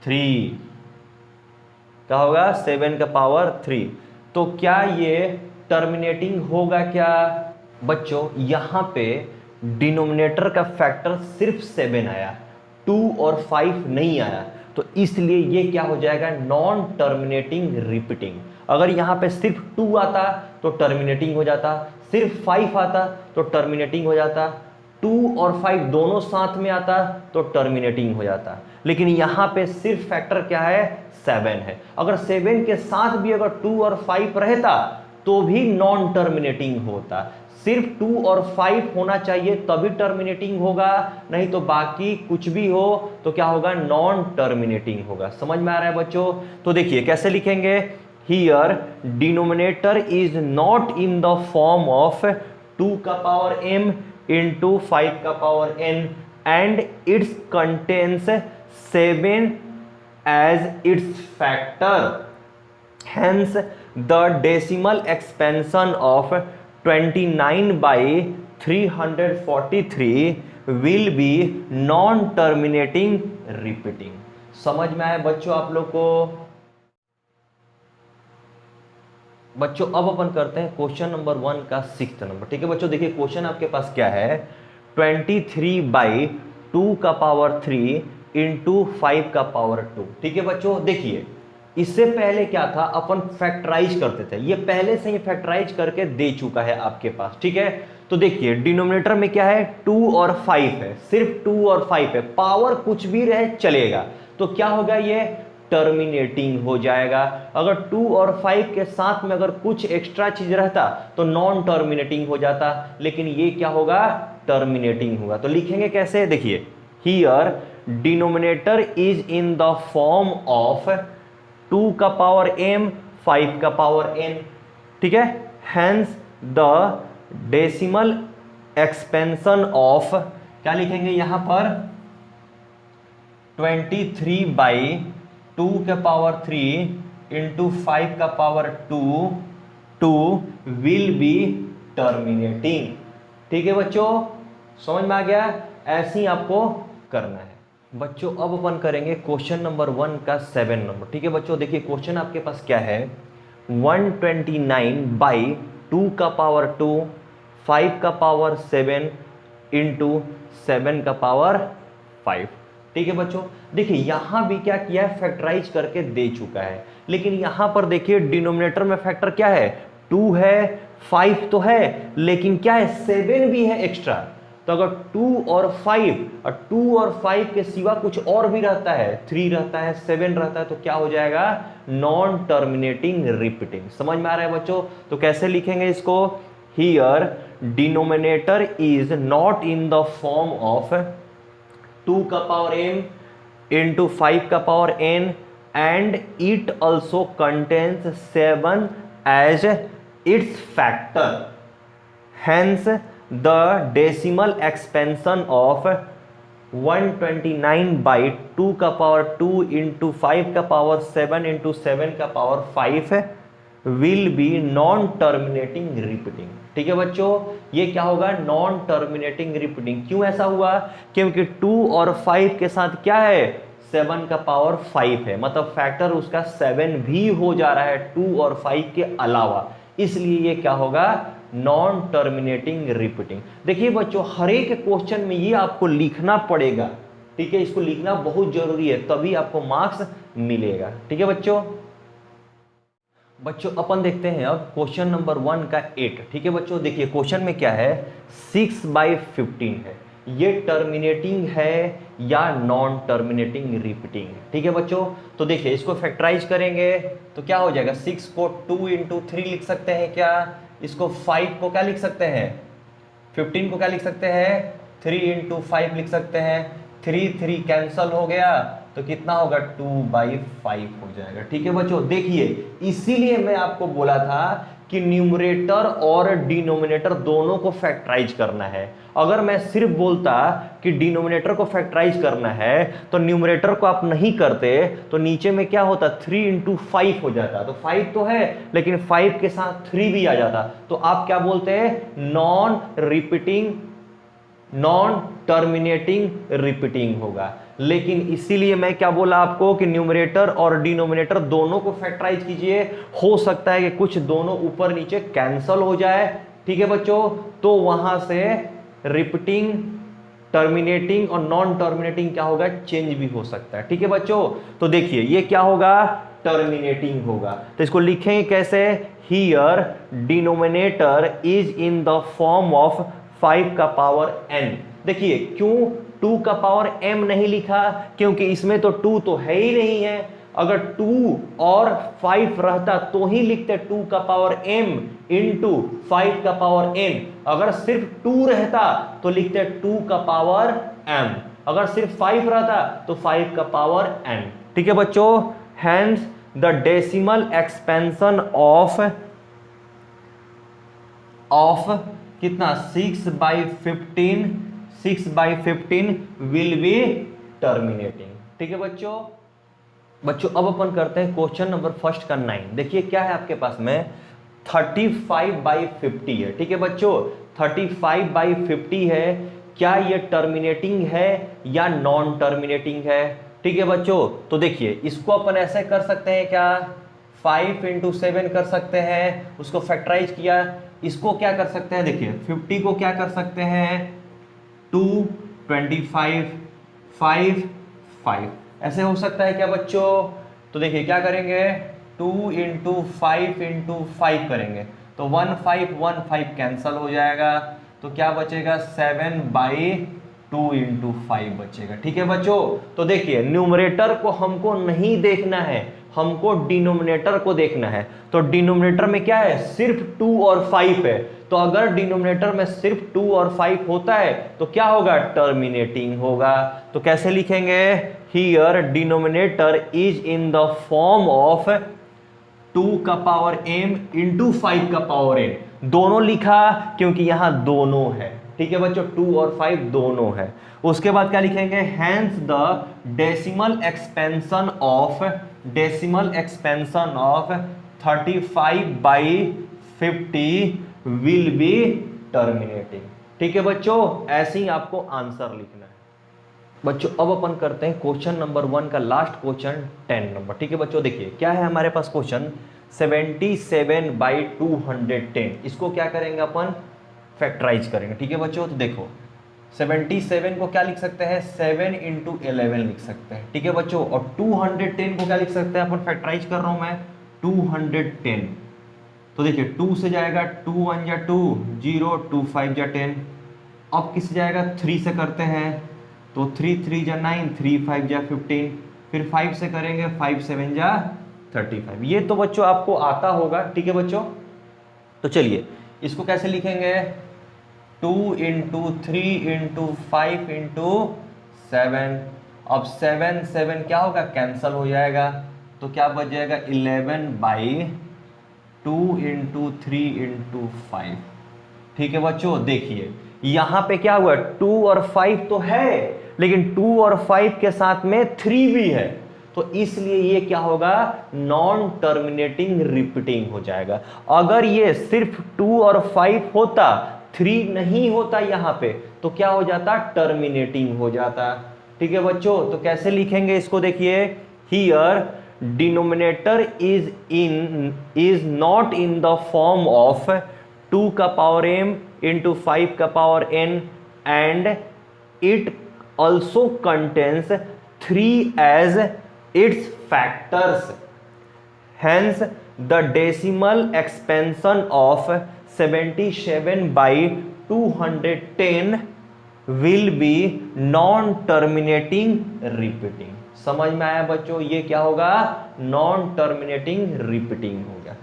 Speaker 1: 3, क्या होगा, 7 का पावर 3। तो क्या ये टर्मिनेटिंग होगा क्या बच्चों, यहां पे डिनोमिनेटर का फैक्टर सिर्फ 7 आया, 2 और 5 नहीं आया, तो इसलिए ये क्या हो जाएगा, नॉन टर्मिनेटिंग रिपीटिंग। अगर यहां पे सिर्फ 2 आता तो टर्मिनेटिंग हो जाता, सिर्फ 5 आता तो टर्मिनेटिंग हो जाता, 2 और 5 दोनों साथ में आता तो टर्मिनेटिंग हो जाता। लेकिन यहां पे सिर्फ फैक्टर क्या है, 7 है। अगर 7 के साथ भी अगर 2 और 5 रहता तो भी नॉन टर्मिनेटिंग होता। सिर्फ 2 और 5 होना चाहिए तभी टर्मिनेटिंग होगा, नहीं तो बाकी कुछ भी हो तो क्या होगा, नॉन टर्मिनेटिंग होगा। समझ में आ रहा है बच्चों? तो देखिए कैसे लिखेंगे, here denominator is not in the form of 2 का पावर m इंटू 5 का power n and it's contains 7 as its factor. Hence, the decimal expansion of 29 by 343 will be non-terminating repeating. समझ में आया बच्चों आप लोग को? बच्चों अब अपन करते हैं क्वेश्चन नंबर 1 का 6th नंबर। ठीक है बच्चों, देखिए क्वेश्चन आपके पास क्या है, 23 बाई 2 का पावर 3 इंटू 5 का पावर 2। ठीक है बच्चों, देखिए इससे पहले क्या था, अपन फैक्टराइज करते थे, ये पहले से ही फैक्टराइज करके दे चुका है आपके पास। ठीक है, तो देखिए डिनोमिनेटर में क्या है, 2 और 5 है, सिर्फ 2 और 5 है, पावर कुछ भी रहे चलेगा, तो क्या होगा, ये टर्मिनेटिंग हो जाएगा। अगर 2 और 5 के साथ में अगर कुछ एक्स्ट्रा चीज रहता तो नॉन टर्मिनेटिंग हो जाता, लेकिन ये क्या होगा, टर्मिनेटिंग होगा। तो लिखेंगे कैसे, देखिए here denominator is in the form of 2 का पावर m 5 का पावर n। ठीक है, hence the decimal expansion of, क्या लिखेंगे यहां पर, 23 बाई 2 के पावर 3 इंटू 5 का पावर 2 विल बी टर्मिनेटिंग। ठीक है बच्चों, समझ में आ गया, ऐसे ही आपको करना है। बच्चों अब अपन करेंगे क्वेश्चन नंबर 1 का 7 नंबर। ठीक है बच्चों, देखिए क्वेश्चन आपके पास क्या है, 129 बाई 2 का पावर 2 5 का पावर 7 इंटू 7 का पावर 5। ठीक है बच्चों, देखिए यहां भी क्या किया है, फैक्टराइज करके दे चुका है, लेकिन यहां पर देखिए डिनोमिनेटर में फैक्टर क्या है, 2 है, 5 तो है, लेकिन क्या है, 7 भी है एक्स्ट्रा। तो अगर 2 और 5 के सिवा कुछ और भी रहता है, 3 रहता है, 7 रहता है, तो क्या हो जाएगा, नॉन टर्मिनेटिंग रिपीटिंग। समझ में आ रहा है बच्चों? तो कैसे लिखेंगे इसको, here denominator is not in the form of 2 का पावर m इंटू 5 का power n and it also contains 7 as its factor. Hence the decimal expansion of 129 by 2 का पावर 2 इंटू 5 का पावर 7 इंटू 7 का power 5 will be non terminating repeating. ठीक है बच्चों, ये क्या होगा, नॉन टर्मिनेटिंग रिपीटिंग। क्यों ऐसा हुआ, क्योंकि 2 और 5 के साथ क्या है, 7 का पावर 5 है, मतलब फैक्टर उसका 7 भी हो जा रहा है 2 और 5 के अलावा, इसलिए ये क्या होगा, नॉन टर्मिनेटिंग रिपीटिंग। देखिए बच्चों, हर एक क्वेश्चन में ये आपको लिखना पड़ेगा। ठीक है, इसको लिखना बहुत जरूरी है, तभी आपको मार्क्स मिलेगा। ठीक है बच्चों अपन देखते हैं अब क्वेश्चन नंबर 1 का 8। ठीक है बच्चों, देखिए क्वेश्चन में क्या है, 6 बाई 15 है, ये टर्मिनेटिंग है या नॉन टर्मिनेटिंग रिपीटिंग। ठीक है बच्चों, तो देखिए इसको फैक्टराइज करेंगे तो क्या हो जाएगा, 6 को 2 इंटू 3 लिख सकते हैं क्या, इसको 5 को क्या लिख सकते हैं, 15 को क्या लिख सकते हैं, 3 इंटू 5 लिख सकते हैं, 3 कैंसल हो गया तो कितना होगा, 2/5 हो जाएगा। ठीक है बच्चों, देखिए इसीलिए मैं आपको बोला था कि न्यूमरेटर और डिनोमिनेटर दोनों को फैक्टराइज करना है। अगर मैं सिर्फ बोलता कि डिनोमिनेटर को फैक्टराइज करना है तो न्यूमरेटर को आप नहीं करते, तो नीचे में क्या होता, 3 इंटू 5 हो जाता, तो 5 तो है लेकिन 5 के साथ 3 भी आ जाता, तो आप क्या बोलते हैं, non repeating, non terminating repeating होगा। लेकिन इसीलिए मैं क्या बोला आपको कि न्यूमरेटर और डिनोमिनेटर दोनों को फैक्टराइज कीजिए, हो सकता है कि कुछ दोनों ऊपर नीचे कैंसल हो जाए। ठीक है बच्चों, तो वहां से रिपीटिंग, टर्मिनेटिंग और नॉन टर्मिनेटिंग क्या होगा, चेंज भी हो सकता है। ठीक है बच्चों, तो देखिए ये क्या होगा, टर्मिनेटिंग होगा। तो इसको लिखेंगे कैसे, here denominator is in the form of 5 का पावर n। देखिए क्यों 2 का पावर m नहीं लिखा, क्योंकि इसमें तो 2 तो है ही नहीं है। अगर 2 और 5 रहता तो ही लिखते 2 का पावर m इंटू 5 का पावर n। अगर सिर्फ 2 रहता तो लिखते 2 का पावर m, अगर सिर्फ 5 रहता तो 5 का पावर n। ठीक है बच्चों, hence the decimal expansion of कितना 6/15 विल बी टर्मिनेटिंग। ठीक है बच्चों। अब अपन करते हैं क्वेश्चन नंबर फर्स्ट का 9। देखिए क्या है आपके पास में 35/50 है। ठीक है बच्चों, 35/50 है। क्या ये टर्मिनेटिंग है या नॉन टर्मिनेटिंग है? ठीक है बच्चों, तो देखिए इसको अपन ऐसे कर सकते हैं, क्या 5 × 7 कर सकते हैं, उसको फैक्टराइज किया। इसको क्या कर सकते हैं, देखिए 50 को क्या कर सकते हैं 2, 25, 5, 5 ऐसे हो सकता है क्या बच्चों? तो देखिए क्या करेंगे 2 × 5 × 5 करेंगे तो 1 5 1 5 कैंसल हो जाएगा। तो क्या बचेगा 7/2 × 5 बचेगा। ठीक है बच्चों, तो देखिए न्यूमरेटर को हमको नहीं देखना है, हमको डिनोमिनेटर को देखना है। तो डिनोमिनेटर में क्या है, सिर्फ 2 और 5 है। तो अगर डिनोमिनेटर में सिर्फ 2 और 5 होता है तो क्या होगा, टर्मिनेटिंग होगा। तो कैसे लिखेंगे, here denominator is in the form of 2 का पावर m × 5 का पावर n। दोनों लिखा क्योंकि यहां दोनों है। ठीक है बच्चों, 2 और 5 दोनों है। उसके बाद क्या लिखेंगे, hence the decimal expansion of 35/50 will be terminating. ठीक है बच्चों, ऐसे ही आपको आंसर लिखना है। बच्चों अब अपन करते हैं क्वेश्चन नंबर 1 का लास्ट क्वेश्चन 10 नंबर। ठीक है बच्चों, देखिए क्या है हमारे पास क्वेश्चन 77/210। इसको क्या करेंगे अपन, फैक्टराइज करेंगे। ठीक है बच्चों, तो देखो 77 को क्या लिख सकते हैं 7 × 11 लिख सकते हैं। ठीक है बच्चों, और 210 को क्या लिख सकते हैं अपन, फैक्टराइज कर रहा हूं मैं 210। तो देखिए 2 से जाएगा 2 1 जा 2 0 2 5 जा 10। अब किस जाएगा 3 से करते हैं तो 3 3 जा 9 3 5 जा 15। फिर 5 से करेंगे 5 7 जा 35। ये तो बच्चों आपको आता होगा। ठीक है बच्चों, तो चलिए इसको कैसे लिखेंगे 2 × 3 × 5 × 7। अब 7 7 क्या होगा, कैंसल हो जाएगा। तो क्या बच जाएगा 11/2 × 3 × 5। ठीक है बच्चों, देखिए यहां पे क्या हुआ 2 और 5 तो है, लेकिन 2 और 5 के साथ में 3 भी है। तो इसलिए ये क्या होगा, नॉन टर्मिनेटिंग रिपीटिंग हो जाएगा। अगर ये सिर्फ 2 और 5 होता, 3 नहीं होता यहां पे, तो क्या हो जाता, टर्मिनेटिंग हो जाता। ठीक है बच्चों, तो कैसे लिखेंगे इसको, देखिए here denominator is not in the form of 2 का पावर m × 5 का power n and it also contains 3 as its factors. Hence the decimal expansion of 77/210 will be non-terminating repeating। समझ में आया बच्चों, ये क्या होगा, नॉन टर्मिनेटिंग रिपीटिंग हो गया।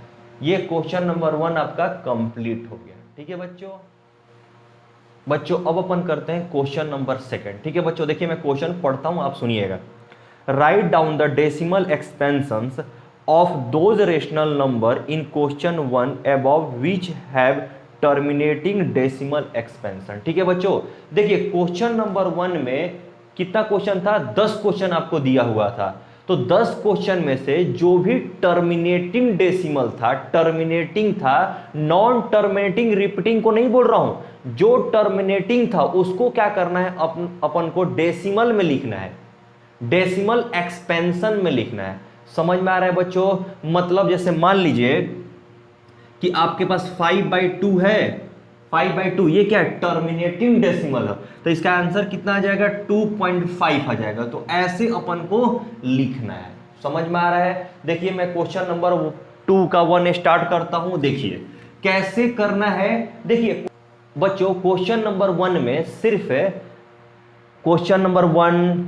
Speaker 1: ये क्वेश्चन नंबर 1 आपका कंप्लीट हो गया। ठीक है बच्चों अब अपन करते हैं क्वेश्चन नंबर 2। ठीक है बच्चों, देखिए मैं क्वेश्चन पढ़ता हूं, आप सुनिएगा। Write down the decimal expansions of those rational number in question 1 above which have terminating decimal expansion। ठीक है बच्चों, देखिए क्वेश्चन नंबर 1 में कितना क्वेश्चन था, 10 क्वेश्चन आपको दिया हुआ था। तो 10 क्वेश्चन में से जो भी टर्मिनेटिंग डेसिमल था, टर्मिनेटिंग था, नॉन टर्मिनेटिंग रिपीटिंग को नहीं बोल रहा हूं, जो टर्मिनेटिंग था उसको क्या करना है, अपन को डेसिमल में लिखना है, डेसिमल एक्सपेंशन में लिखना है। समझ में आ रहा है बच्चों, मतलब जैसे मान लीजिए कि आपके पास 5/2 है, 5/2 ये क्या है, टर्मिनेटिंग डेसिमल है, तो इसका आंसर कितना आ जाएगा 2.5 आ जाएगा। तो ऐसे अपन को लिखना है। समझ में आ रहा है। देखिए मैं क्वेश्चन नंबर 2 का 1 स्टार्ट करता हूं, देखिए कैसे करना है। देखिए बच्चों क्वेश्चन नंबर 1 में सिर्फ question number 1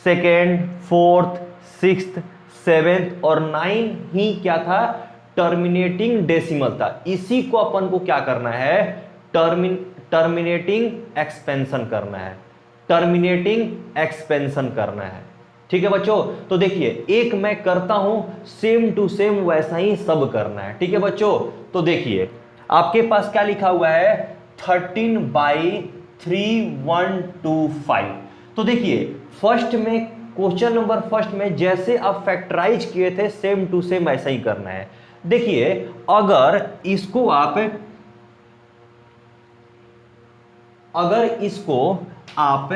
Speaker 1: 2nd 4th 6th 7th और 9 ही क्या था, टर्मिनेटिंग डेसिमल था। इसी को अपन को क्या करना है, टर्मिनेटिंग एक्सपेंशन करना है, टर्मिनेटिंग एक्सपेंशन करना है। ठीक है बच्चों, तो देखिए एक मैं करता हूं, सेम टू सेम वैसा ही सब करना है। ठीक है बच्चों, तो देखिए आपके पास क्या लिखा हुआ है 13/3125। तो देखिए फर्स्ट में क्वेश्चन नंबर फर्स्ट में जैसे आप फैक्टराइज किए थे सेम टू सेम ऐसा ही करना है। देखिए अगर इसको आप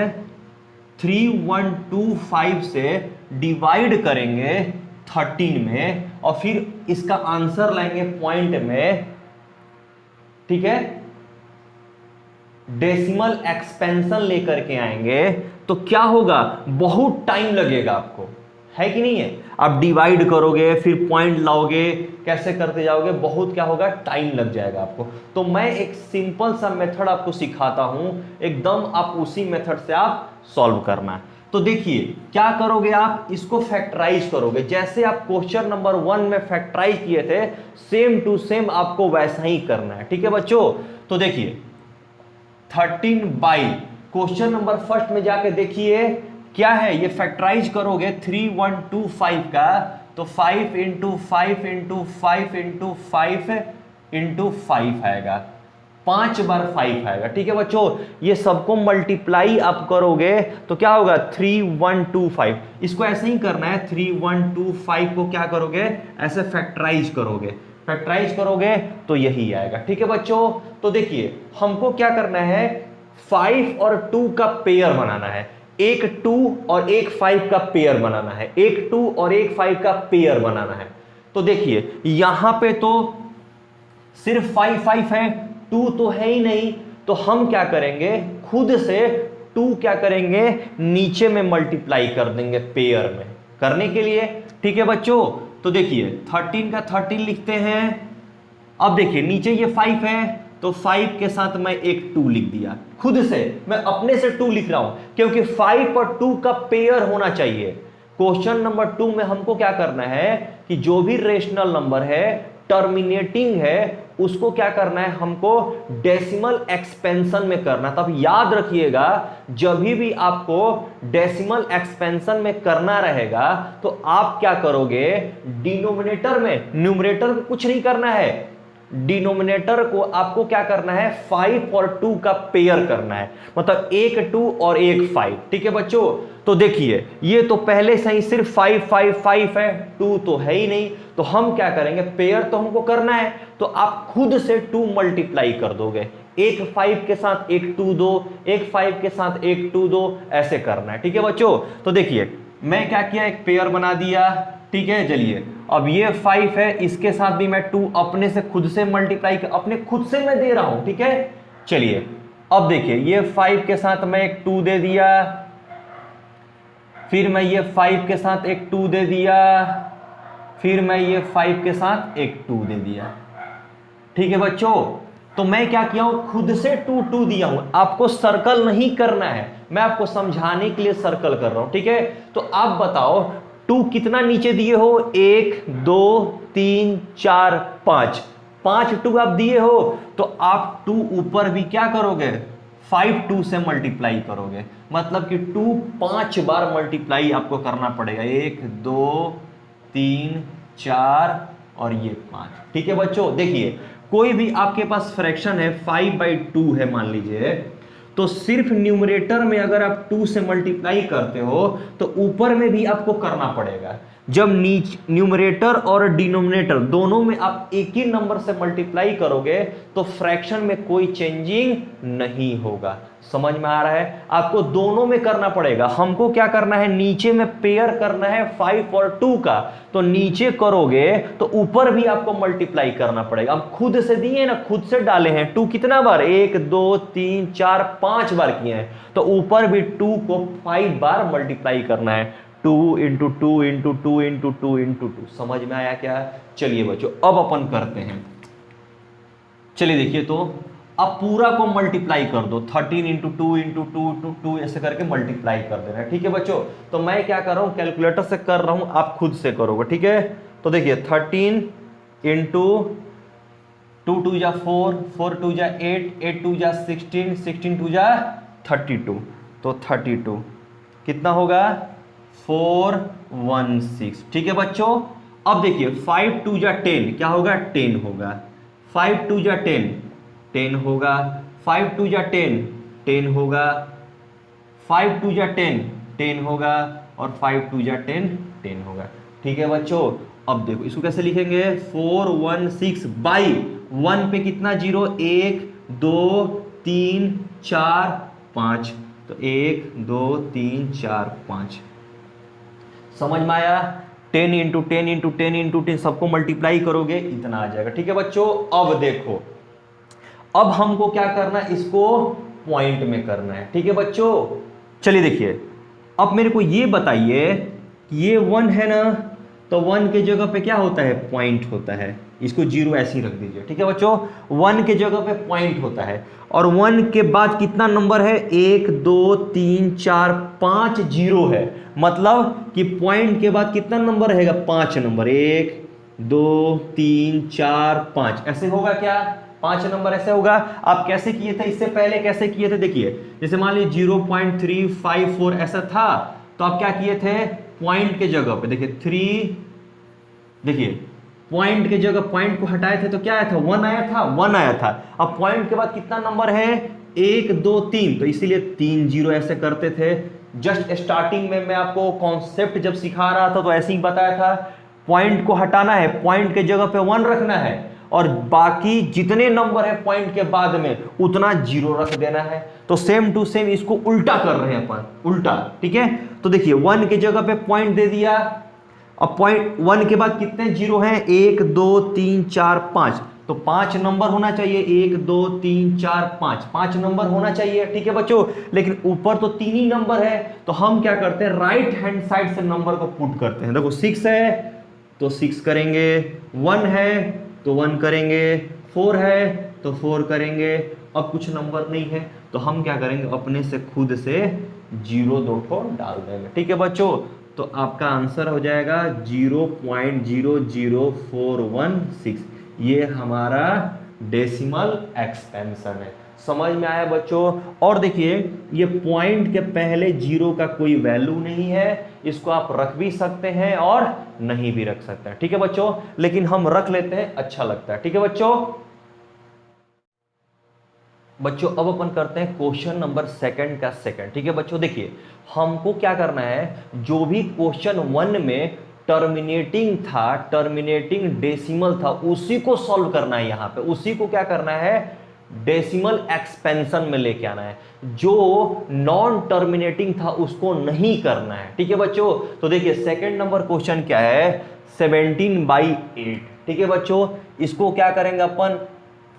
Speaker 1: 3125 से डिवाइड करेंगे 13 में और फिर इसका आंसर लाएंगे पॉइंट में, ठीक है, डेसिमल एक्सपेंशन लेकर के आएंगे, तो क्या होगा, बहुत टाइम लगेगा आपको, है कि नहीं है। आप डिवाइड करोगे फिर पॉइंट लाओगे, कैसे करते जाओगे, बहुत क्या होगा, टाइम लग जाएगा आपको। तो मैं एक सिंपल सा मेथड आपको सिखाता हूं, एकदम आप उसी मेथड से आप सॉल्व करना है। तो देखिए क्या करोगे, आप इसको फैक्टराइज करोगे, जैसे आप क्वेश्चन नंबर 1 में फैक्टराइज किए थे सेम टू सेम आपको वैसा ही करना है। ठीक है बच्चों, तो देखिए 13 बाई क्वेश्चन नंबर फर्स्ट में जाके देखिए क्या है, ये फैक्टराइज करोगे 3125 का, तो 5 इंटू 5 इंटू 5 इंटू 5 इंटू 5 आएगा, 5 बार 5 आएगा। ठीक है बच्चों, ये सबको मल्टीप्लाई आप करोगे तो क्या होगा 3125। इसको ऐसे ही करना है, 3125 को क्या करोगे, ऐसे फैक्टराइज करोगे, फैक्टराइज करोगे तो यही आएगा। ठीक है बच्चों, तो देखिए हमको क्या करना है, 5 और 2 का पेयर बनाना है, एक 2 और एक 5 का पेयर बनाना है, एक 2 और एक 5 का पेयर बनाना है। तो देखिए यहां पे तो सिर्फ 5 5 है, 2 तो है ही नहीं, तो हम क्या करेंगे, खुद से 2 क्या करेंगे, नीचे में मल्टीप्लाई कर देंगे पेयर में करने के लिए। ठीक है बच्चों, तो देखिए 13 का 13 लिखते हैं। अब देखिए नीचे ये 5 है, तो 5 के साथ मैं एक 2 लिख दिया, खुद से मैं अपने से 2 लिख रहा हूं, क्योंकि 5 और 2 का पेयर होना चाहिए। क्वेश्चन नंबर 2 में हमको क्या करना है कि जो भी रेशनल नंबर है, टर्मिनेटिंग है, उसको क्या करना है, हमको डेसिमल एक्सपेंशन में करना। तब याद रखिएगा जब भी आपको डेसिमल एक्सपेंशन में करना रहेगा तो आप क्या करोगे, डिनोमिनेटर में, न्यूमरेटर को कुछ नहीं करना है, डिनोमिनेटर को आपको क्या करना है, 5 और 2 का पेयर करना है, मतलब एक 2 और एक 5। ठीक है बच्चों, तो देखिए ये तो पहले से ही सिर्फ 5 5 5 है, 2 तो है ही नहीं, तो हम क्या करेंगे, पेयर तो हमको करना है, तो आप खुद से 2 मल्टीप्लाई कर दोगे, एक 5 के साथ एक 2 दो, एक 5 के साथ एक 2 दो, ऐसे करना है। ठीक है बच्चों, तो देखिए मैं क्या किया, एक पेयर बना दिया। ठीक है, चलिए अब ये 5 है, इसके साथ भी मैं 2 अपने से खुद से मल्टीप्लाई अपने खुद से मैं दे रहा हूं। ठीक है, चलिए अब देखिए ये 5 के साथ मैं एक 2 दे दिया, फिर मैं ये 5 के साथ एक 2 दे दिया, फिर मैं ये 5 के साथ एक 2 दे दिया। ठीक है बच्चों, तो मैं क्या किया हूं, खुद से 2 2 दिया हूं, आपको सर्कल नहीं करना है, मैं आपको समझाने के लिए सर्कल कर रहा हूं। ठीक है, तो आप बताओ 2 कितना नीचे दिए हो, 1 2 3 4 5, 5 2 आप दिए हो, तो आप 2 ऊपर भी क्या करोगे, 5 2 से मल्टीप्लाई करोगे, मतलब कि 2 5 बार मल्टीप्लाई आपको करना पड़ेगा, 1 2 3 4 और ये 5। ठीक है बच्चों, देखिए कोई भी आपके पास फ्रैक्शन है 5/2 है मान लीजिए, तो सिर्फ न्यूमरेटर में अगर आप 2 से मल्टीप्लाई करते हो तो ऊपर में भी आपको करना पड़ेगा। जब न्यूमरेटर और डिनोमिनेटर दोनों में आप एक ही नंबर से मल्टीप्लाई करोगे तो फ्रैक्शन में कोई चेंजिंग नहीं होगा। समझ में आ रहा है, आपको दोनों में करना पड़ेगा। हमको क्या करना है, नीचे में पेयर करना है 5 और 2 का, तो नीचे करोगे तो ऊपर भी आपको मल्टीप्लाई करना पड़ेगा। अब खुद से दिए ना, खुद से डाले हैं 2 कितना बार, 1 2 3 4 5 बार किए हैं, तो ऊपर भी 2 को 5 बार मल्टीप्लाई करना है, 2 इंटू 2 इंटू 2 इंटू 2 इंटू 2। समझ में आया क्या? चलिए बच्चों अब अपन करते हैं। चलिए देखिए, तो अब पूरा को मल्टीप्लाई कर दो, 13 इंटू 2 इंटू 2 इंटू 2 ऐसे करके मल्टीप्लाई कर देना है। ठीक है बच्चों, तो मैं क्या कर रहा हूं, कैलकुलेटर से कर रहा हूं, आप खुद से करोगे। ठीक है, तो देखिए 13 इंटू 2 2 जा 4, 4 2 जा 8, 8 2 जा 16, 16 2 जा 32, तो 32 कितना होगा 416। ठीक है बच्चों, अब देखिए 5 2 जा 10 क्या होगा, 10 होगा। 5 2 जा 10 10 होगा। 5 2 जा 10 10 होगा। 5 2 जा 10 10 होगा और 5 2 जा 10 10 होगा। ठीक है बच्चों, अब देखो इसको कैसे लिखेंगे, 416 बाई 1 पे कितना जीरो, 1 2 3 4 5, तो 1 2 3 4 5। समझ में आया, 10 इंटू 10 इंटू 10 इंटू 10 सबको मल्टीप्लाई करोगे इतना आ जाएगा। ठीक है बच्चों, अब देखो, अब हमको क्या करना है, इसको पॉइंट में करना है। ठीक है बच्चों, चलिए देखिए, अब मेरे को ये बताइए कि ये 1 है ना, तो 1 के जगह पे क्या होता है, पॉइंट होता है। इसको 0 ऐसे ही रख दीजिए। ठीक है बच्चों, 1 के जगह पे पॉइंट होता है और 1 के बाद कितना नंबर है, 1 2 3 4 5 0 है। मतलब कि पॉइंट के बाद कितना नंबर रहेगा, 5 नंबर, 1 2 3 4 5, ऐसे होगा क्या, 5 नंबर ऐसे होगा। आप कैसे किए थे, इससे पहले कैसे किए थे, देखिए जैसे मान लीजिए 0.354 ऐसा था, तो आप क्या किए थे, पॉइंट के जगह पे देखिए 3, देखिए पॉइंट के जगह पॉइंट को हटाए थे तो क्या आया था, 1 आया था, 1 आया था। अब पॉइंट के बाद कितना नंबर है, 1 2 3, तो इसीलिए 3 0 ऐसे करते थे। जस्ट स्टार्टिंग में मैं आपको कॉन्सेप्ट जब सिखा रहा था तो ऐसे ही बताया था, पॉइंट को हटाना है, पॉइंट के जगह पे 1 रखना है और बाकी जितने नंबर है पॉइंट के बाद में उतना 0 रख देना है। तो सेम टू सेम इसको उल्टा कर रहे हैं अपन, उल्टा। ठीक है, तो देखिए 1 के जगह पे पॉइंट दे दिया, अब पॉइंट 1 के बाद कितने 0 हैं, 1 2 3 4 5, तो 5 नंबर होना चाहिए, 1 2 3 4 5, 5 नंबर होना चाहिए। ठीक है बच्चों, लेकिन ऊपर तो 3 ही नंबर है, तो हम क्या करते हैं, राइट हैंड साइड से नंबर को पुट करते हैं। देखो 6 है तो 6 करेंगे, 1 है तो 1 करेंगे, 4 है तो 4 करेंगे। अब कुछ नंबर नहीं है तो हम क्या करेंगे, अपने से खुद से 0 2 ठो डाल देंगे। ठीक है बच्चों, तो आपका आंसर हो जाएगा 0.00416। ये हमारा डेसिमल एक्सपेंशन है। समझ में आया बच्चों। और देखिए ये पॉइंट के पहले 0 का कोई वैल्यू नहीं है, इसको आप रख भी सकते हैं और नहीं भी रख सकते हैं। ठीक है बच्चों, लेकिन हम रख लेते हैं, अच्छा लगता है। ठीक है बच्चों, अब अपन करते हैं क्वेश्चन नंबर 2 का सेकंड। ठीक है बच्चों, देखिए हमको क्या करना है, जो भी क्वेश्चन 1 में टर्मिनेटिंग था, टर्मिनेटिंग डेसिमल था, उसी को सॉल्व करना है। यहाँ पे उसी को क्या करना है, डेसिमल एक्सपेंशन में लेके आना है। जो नॉन टर्मिनेटिंग था उसको नहीं करना है। ठीक है बच्चों, तो देखिए सेकंड नंबर क्वेश्चन क्या है, 17/8। ठीक है बच्चों, इसको क्या करेंगे अपन,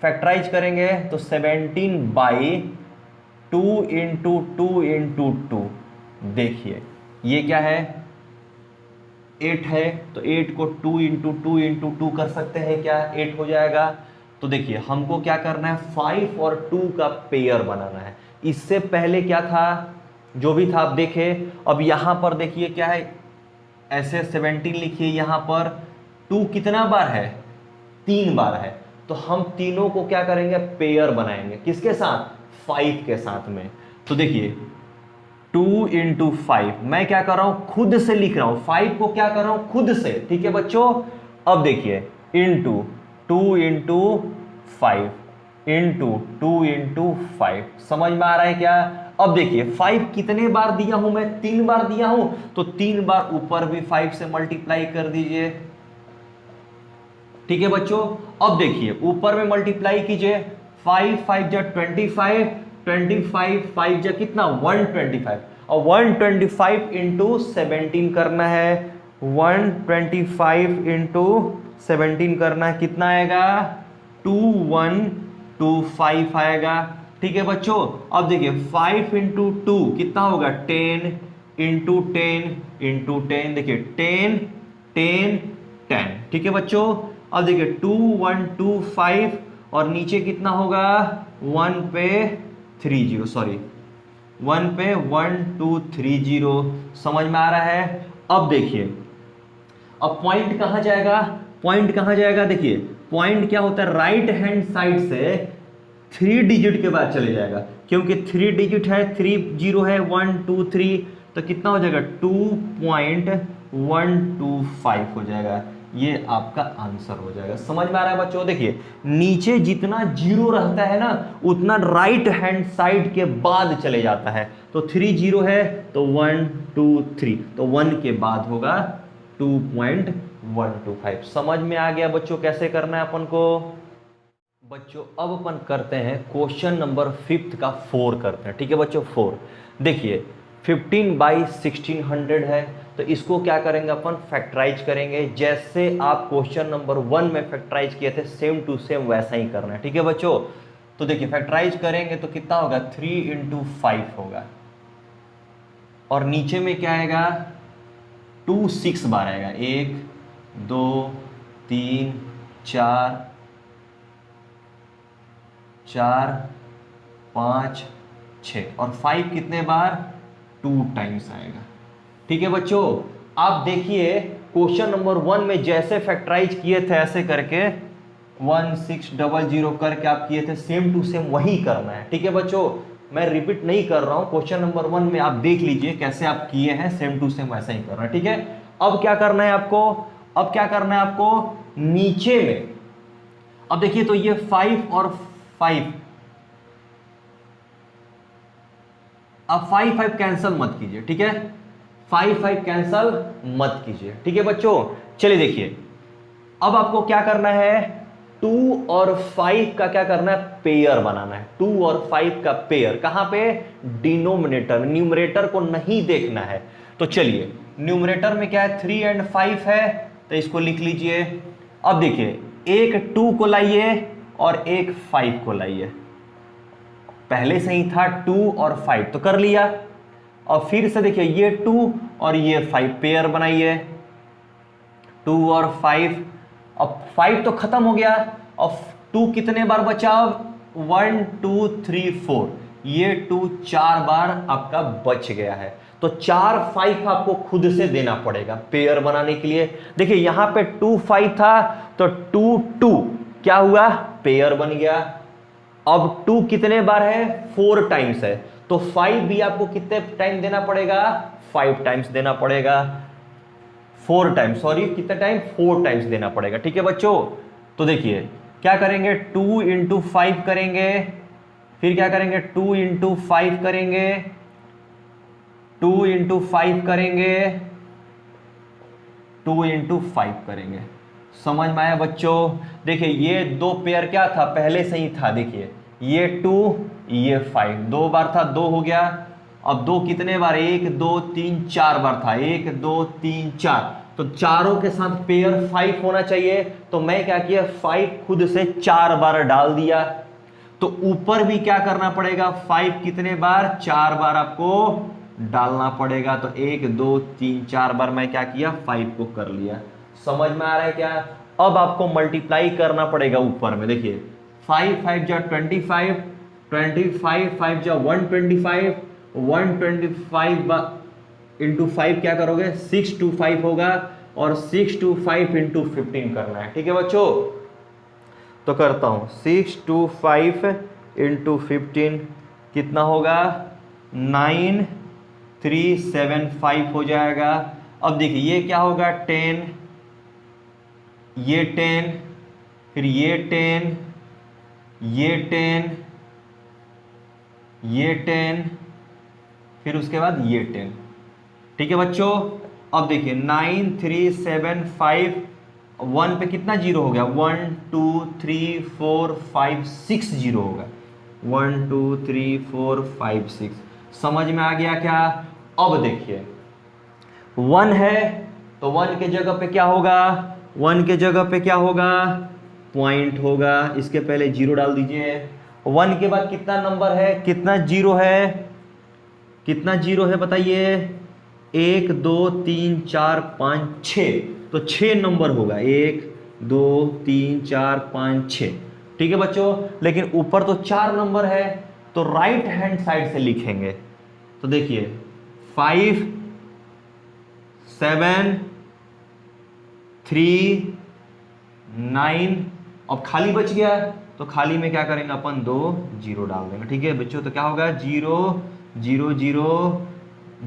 Speaker 1: फैक्टराइज करेंगे तो 17/2 इंटू 2 इंटू 2। देखिए ये क्या है, 8 है, तो 8 को 2 इंटू 2 इंटू 2 कर सकते हैं, क्या 8 हो जाएगा। तो देखिए हमको क्या करना है, 5 और 2 का पेयर बनाना है। इससे पहले क्या था, जो भी था आप देखे। अब यहां पर देखिए क्या है, ऐसे 17 लिखिए, यहां पर 2 कितना बार है, 3 बार है, तो हम तीनों को क्या करेंगे, पेयर बनाएंगे, किसके साथ, 5 के साथ में। तो देखिए 2 इंटू 5, मैं क्या कर रहा हूं, खुद से लिख रहा हूं, 5 को क्या कर रहा हूं, खुद से। ठीक है बच्चों, अब देखिए इंटू 2 इंटू 5 इंटू 2 इंटू 5, समझ में आ रहा है क्या। अब देखिए 5 कितने बार दिया हूं मैं, 3 बार दिया हूं, तो 3 बार ऊपर भी 5 से मल्टीप्लाई कर दीजिए। ठीक है बच्चों, अब देखिए ऊपर में मल्टीप्लाई कीजिए, 5 5 जा 25, 25 5 जा कितना 125, और 125 इंटू 17 करना है, 125 इंटू 17 करना है, कितना आएगा 2125 आएगा। ठीक है बच्चों, अब देखिए 5 इंटू 2 कितना होगा 10 इंटू 10 इंटू 10, देखिए 10 10 10। ठीक है बच्चों, अब देखिए 2125 और नीचे कितना होगा 1 पे 30, सॉरी 1 पे 1230। समझ में आ रहा है। अब देखिए अब पॉइंट कहां जाएगा, पॉइंट कहां जाएगा, देखिए पॉइंट क्या होता है, राइट हैंड साइड से 3 डिजिट के बाद चले जाएगा, क्योंकि 3 डिजिट है, 3 0 है, 1 2 3, तो कितना हो जाएगा 2.125 हो जाएगा। ये आपका आंसर हो जाएगा। समझ में आ रहा है बच्चों? देखिए नीचे जितना जीरो रहता है ना उतना राइट हैंड साइड के बाद चले जाता है। तो 3 जीरो है तो 1 2 3, तो 1 के बाद होगा 2.125। समझ में आ गया बच्चों कैसे करना है अपन को? बच्चों अब अपन करते हैं क्वेश्चन नंबर 5 का 4 करते हैं। ठीक है बच्चों 4 देखिए 15/1600 है, तो इसको क्या करेंगे अपन फैक्टराइज करेंगे। जैसे आप क्वेश्चन नंबर 1 में फैक्टराइज किए थे सेम टू सेम वैसा ही करना है। ठीक है बच्चों, तो देखिए फैक्टराइज करेंगे तो कितना होगा 3 × 5 होगा, और नीचे में क्या आएगा 2 6 बार आएगा, 1 2 3 4 4 5 6 और 5 कितने बार 2 टाइम्स आएगा। ठीक है बच्चों, आप देखिए क्वेश्चन नंबर 1 में जैसे फैक्टराइज किए थे ऐसे करके 1600 करके आप किए थे सेम टू सेम वही करना है। ठीक है बच्चों, मैं रिपीट नहीं कर रहा हूं, क्वेश्चन नंबर 1 में आप देख लीजिए कैसे आप किए हैं, सेम टू सेम वैसा ही करना है। ठीक है, अब क्या करना है आपको, अब क्या करना है आपको नीचे में, अब देखिए तो ये 5 और 5, अब 5 5 कैंसल मत कीजिए। ठीक है, 5 5 कैंसल मत कीजिए। ठीक है बच्चों, चलिए देखिए अब आपको क्या करना है 2 और 5 का क्या करना है पेयर बनाना है। 2 और 5 का पेयर कहां पे, डिनोमिनेटर, न्यूमरेटर को नहीं देखना है। तो चलिए न्यूमरेटर में क्या है 3 और 5 है, तो इसको लिख लीजिए। अब देखिए एक 2 को लाइए और एक 5 को लाइए, पहले से ही था 2 और 5 तो कर लिया। और फिर से देखिए ये 2 और ये 5 पेयर बनाइए, 2 और 5, अब 5 तो खत्म हो गया, अब 2 कितने बार बचा, 1 2 3 4, ये 2 4 बार आपका बच गया है। तो 4 5 आपको खुद से देना पड़ेगा पेयर बनाने के लिए। देखिए यहां पे 2 5 था तो 2 2 क्या हुआ पेयर बन गया। अब 2 कितने बार है 4 टाइम्स है, तो 5 भी आपको कितने टाइम देना पड़ेगा 5 टाइम्स देना पड़ेगा, 4 टाइम्स, सॉरी कितने टाइम 4 टाइम्स देना पड़ेगा। ठीक है बच्चों, तो देखिए क्या करेंगे 2 × 5 करेंगे, फिर क्या करेंगे 2 × 5 करेंगे, 2 × 5 करेंगे, 2 × 5 करेंगे। समझ में आया बच्चों? देखिए ये 2 पेयर क्या था पहले से ही था, देखिए ये 2 ये 5, 2 बार था 2 हो गया। अब 2 कितने बार 1 2 3 4 बार था, 1 2 3 4, तो चारों के साथ पेयर 5 होना चाहिए। तो मैं क्या किया 5 खुद से 4 बार डाल दिया। तो ऊपर भी क्या करना पड़ेगा 5 कितने बार 4 बार आपको डालना पड़ेगा। तो 1 2 3 4 बार मैं क्या किया 5 को कर लिया। समझ में आ रहा है क्या? अब आपको मल्टीप्लाई करना पड़ेगा ऊपर में, देखिए 5 5 जा 25, 25 5 जा 125, 125 इंटू 5 क्या करोगे 6 2 5 होगा, और 6 2 5 इंटू 15 करना है। ठीक है बच्चों, तो करता हूं 6 2 5 इंटू 15 कितना होगा 9 3 7 5 हो जाएगा। अब देखिए ये क्या होगा 10, ये 10, फिर ये 10, ये 10, ये 10, फिर उसके बाद ये 10। ठीक है बच्चों, अब देखिए 9 3 7 5, 1 पे कितना जीरो हो गया 1 2 3 4 5 6 जीरो होगा, 1 2 3 4 5 6। समझ में आ गया क्या? अब देखिए 1 है तो 1 के जगह पे क्या होगा, 1 के जगह पे क्या होगा पॉइंट होगा, इसके पहले जीरो डाल दीजिए। 1 के बाद कितना नंबर है, कितना जीरो है, कितना जीरो है बताइए 1 2 3 4 5 6, तो 6 नंबर होगा 1 2 3 4 5 6। ठीक है बच्चों, लेकिन ऊपर तो 4 नंबर है, तो राइट हैंड साइड से लिखेंगे। तो देखिए 5 7 3 9, अब खाली बच गया तो खाली में क्या करेंगे अपन 2 जीरो डाल देंगे। ठीक है बच्चों, तो क्या होगा 0 0 0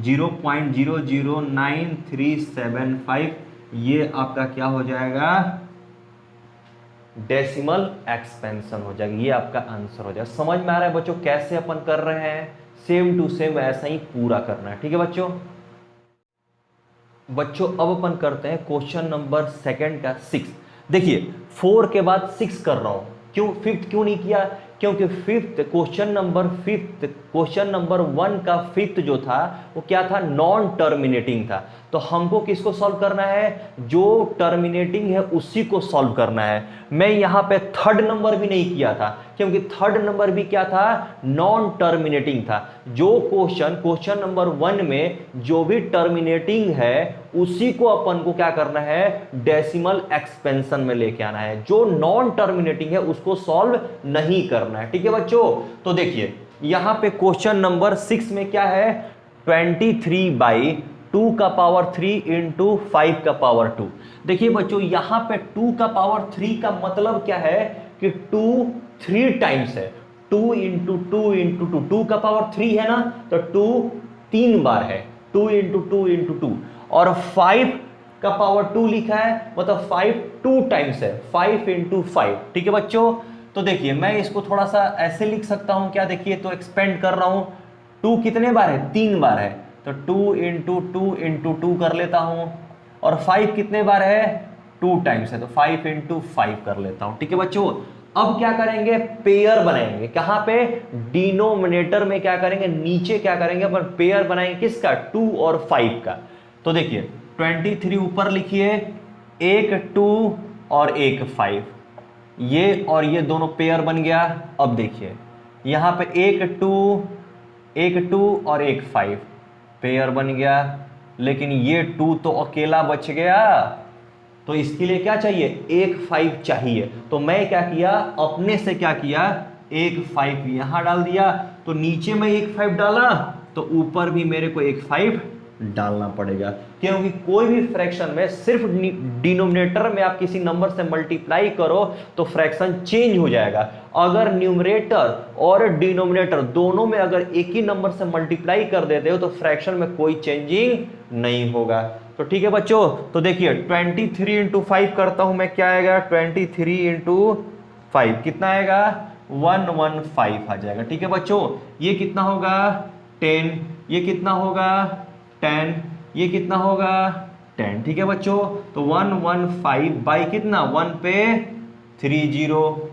Speaker 1: 0.009375, ये आपका क्या हो जाएगा, डेसिमल एक्सपेंशन हो जाएगा। ये आपका आंसर हो जाएगा। समझ में आ रहा है बच्चों कैसे अपन कर रहे हैं? सेम टू सेम ऐसा ही पूरा करना है। ठीक है बच्चों। अब अपन करते हैं क्वेश्चन नंबर सेकंड का 6। देखिए 4 के बाद 6 कर रहा हूं, क्यों 5th क्यों नहीं किया? क्योंकि क्वेश्चन नंबर 1 का 5th जो था वो क्या था, नॉन टर्मिनेटिंग था। तो हमको किसको सॉल्व करना है, जो टर्मिनेटिंग है उसी को सॉल्व करना है। मैं यहां पे 3rd नंबर भी नहीं किया था, क्योंकि 3rd नंबर भी क्या था, नॉन टर्मिनेटिंग था। जो क्वेश्चन नंबर 1 में जो भी टर्मिनेटिंग है उसी को अपन को क्या करना है, डेसिमल एक्सपेंशन में लेके आना है। जो नॉन टर्मिनेटिंग है उसको सॉल्व नहीं करना है। ठीक है बच्चों। तो देखिए यहां पे क्वेश्चन नंबर 6 में क्या है, 23/2 का पावर 3 इंटू 5 का पावर 2। देखिए बच्चों यहां पे 2 का पावर 3 का मतलब क्या है कि 2 3 टाइम्स है। 2 इंटू 2 इंटू 2, 2 का पावर 3 है ना, तो 2 3 बार है, 2 इंटू 2 इंटू 2। और 5 का पावर 2 लिखा है, मतलब 5 2 टाइम्स है, 5 इंटू 5। ठीक है बच्चों। तो देखिए मैं इसको थोड़ा सा ऐसे लिख सकता हूं क्या, देखिए तो एक्सपेंड कर रहा हूं। 2 कितने बार है, 3 बार है, तो 2 इंटू 2 इंटू 2 कर लेता हूं। और 5 कितने बार है, 2 टाइम्स है, तो 5 इंटू 5 कर लेता हूं। ठीक है बच्चों। अब क्या करेंगे, पेयर बनाएंगे। कहां पे, डिनोमिनेटर में क्या करेंगे, नीचे क्या करेंगे अपन, पेयर बनाएंगे। किसका, 2 और 5 का। तो देखिए 23 ऊपर लिखिए, एक 2 और एक 5, ये और ये दोनों पेयर बन गया। अब देखिए यहां पे एक 2 और एक 5 पेयर बन गया, लेकिन ये 2 तो अकेला बच गया। तो इसके लिए क्या चाहिए, एक 5 चाहिए। तो मैं क्या किया, अपने से क्या किया, एक 5 यहां डाल दिया। तो नीचे में एक 5 डाला, तो ऊपर भी मेरे को एक 5 डालना पड़ेगा, क्योंकि कोई भी फ्रैक्शन में सिर्फ डिनोमिनेटर में आप किसी नंबर से मल्टीप्लाई करो तो फ्रैक्शन चेंज हो जाएगा। अगर न्यूमरेटर और डिनोमिनेटर दोनों में अगर एक ही नंबर से मल्टीप्लाई कर देते हो तो फ्रैक्शन में कोई चेंजिंग नहीं होगा। तो ठीक है बच्चों। तो देखिए 23 इंटू 5 करता हूं मैं, क्या आएगा, 23 इंटू 5 कितना आएगा, 115 आ जाएगा। ठीक है बच्चों। ये कितना होगा, 10, ये कितना होगा, 10, ये कितना होगा, 10। ठीक है बच्चों। तो 115 बाई कितना, 1 पे 3 जीरो।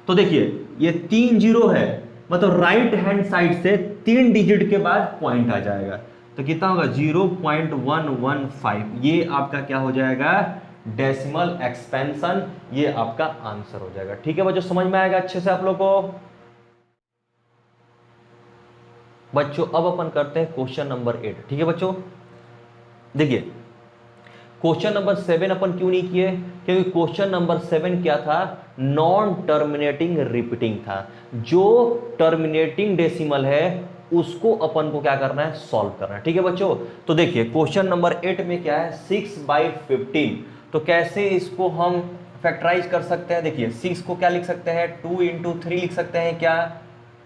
Speaker 1: तो देखिए ये 3 जीरो है, मतलब राइट हैंड साइड से 3 डिजिट के बाद पॉइंट आ जाएगा। तो कितना होगा, 0.115। ये आपका क्या हो जाएगा, डेसिमल एक्सपेंशन। ये आपका आंसर हो जाएगा। ठीक है बच्चों, समझ में आएगा अच्छे से आप लोग को। बच्चों अब अपन करते हैं क्वेश्चन नंबर 8। ठीक है बच्चों। देखिए क्वेश्चन नंबर 7 अपन क्यों नहीं किए, क्योंकि क्वेश्चन नंबर 7 क्या था, नॉन टर्मिनेटिंग रिपीटिंग था। जो टर्मिनेटिंग डेसिमल है उसको अपन को क्या करना है, सॉल्व करना है। ठीक है बच्चों। तो देखिए क्वेश्चन नंबर 8 में क्या है, 6/15। तो कैसे इसको हम फैक्टराइज कर सकते हैं, देखिए 6 को क्या लिख सकते हैं, 2 इंटू 3 लिख सकते हैं क्या,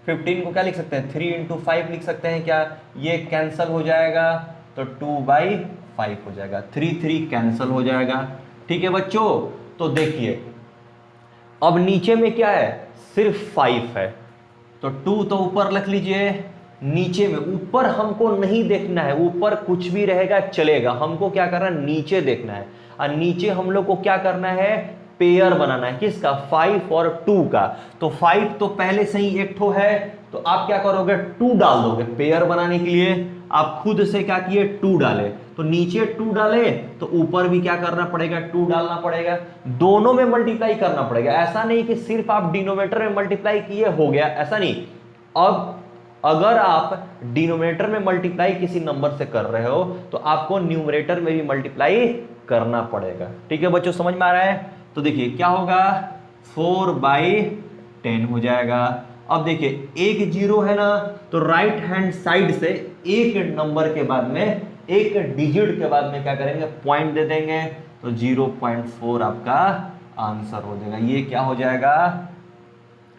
Speaker 1: 15 को क्या लिख सकते हैं, 3 इंटू 5 लिख सकते हैं क्या, ये कैंसल हो जाएगा, तो 2/5 हो जाएगा, 3 कैंसल हो जाएगा। ठीक है बच्चों। तो देखिए अब नीचे में क्या है, सिर्फ 5 है, तो 2 तो ऊपर लिख लीजिए, नीचे में, ऊपर हमको नहीं देखना है, ऊपर कुछ भी रहेगा चलेगा, हमको क्या करना है, नीचे देखना है। और नीचे हम लोग को क्या करना है, पेयर बनाना है। किसका, 5 और 2 का। तो 5 तो पहले से ही एक ठो है, तो आप क्या करोगे, 2 डाल दोगे। पेयर बनाने के लिए आप खुद से क्या किए, 2 डाले, तो नीचे 2 डाले तो ऊपर भी क्या करना पड़ेगा, 2 डालना पड़ेगा। दोनों में मल्टीप्लाई करना पड़ेगा। ऐसा नहीं कि सिर्फ आप डिनोमिनेटर में मल्टीप्लाई किए हो गया, ऐसा नहीं। अब अगर आप डिनोमिनेटर में मल्टीप्लाई किसी नंबर से कर रहे हो तो आपको न्यूमरेटर में भी मल्टीप्लाई करना पड़ेगा। ठीक है बच्चों, समझ में आ रहा है। तो देखिए क्या होगा, 4/10 हो जाएगा। अब देखिए एक जीरो है ना, तो राइट हैंड साइड से एक नंबर के बाद में, एक डिजिट के बाद में क्या करेंगे, पॉइंट दे देंगे, तो 0.4 आपका आंसर हो जाएगा। ये क्या हो जाएगा,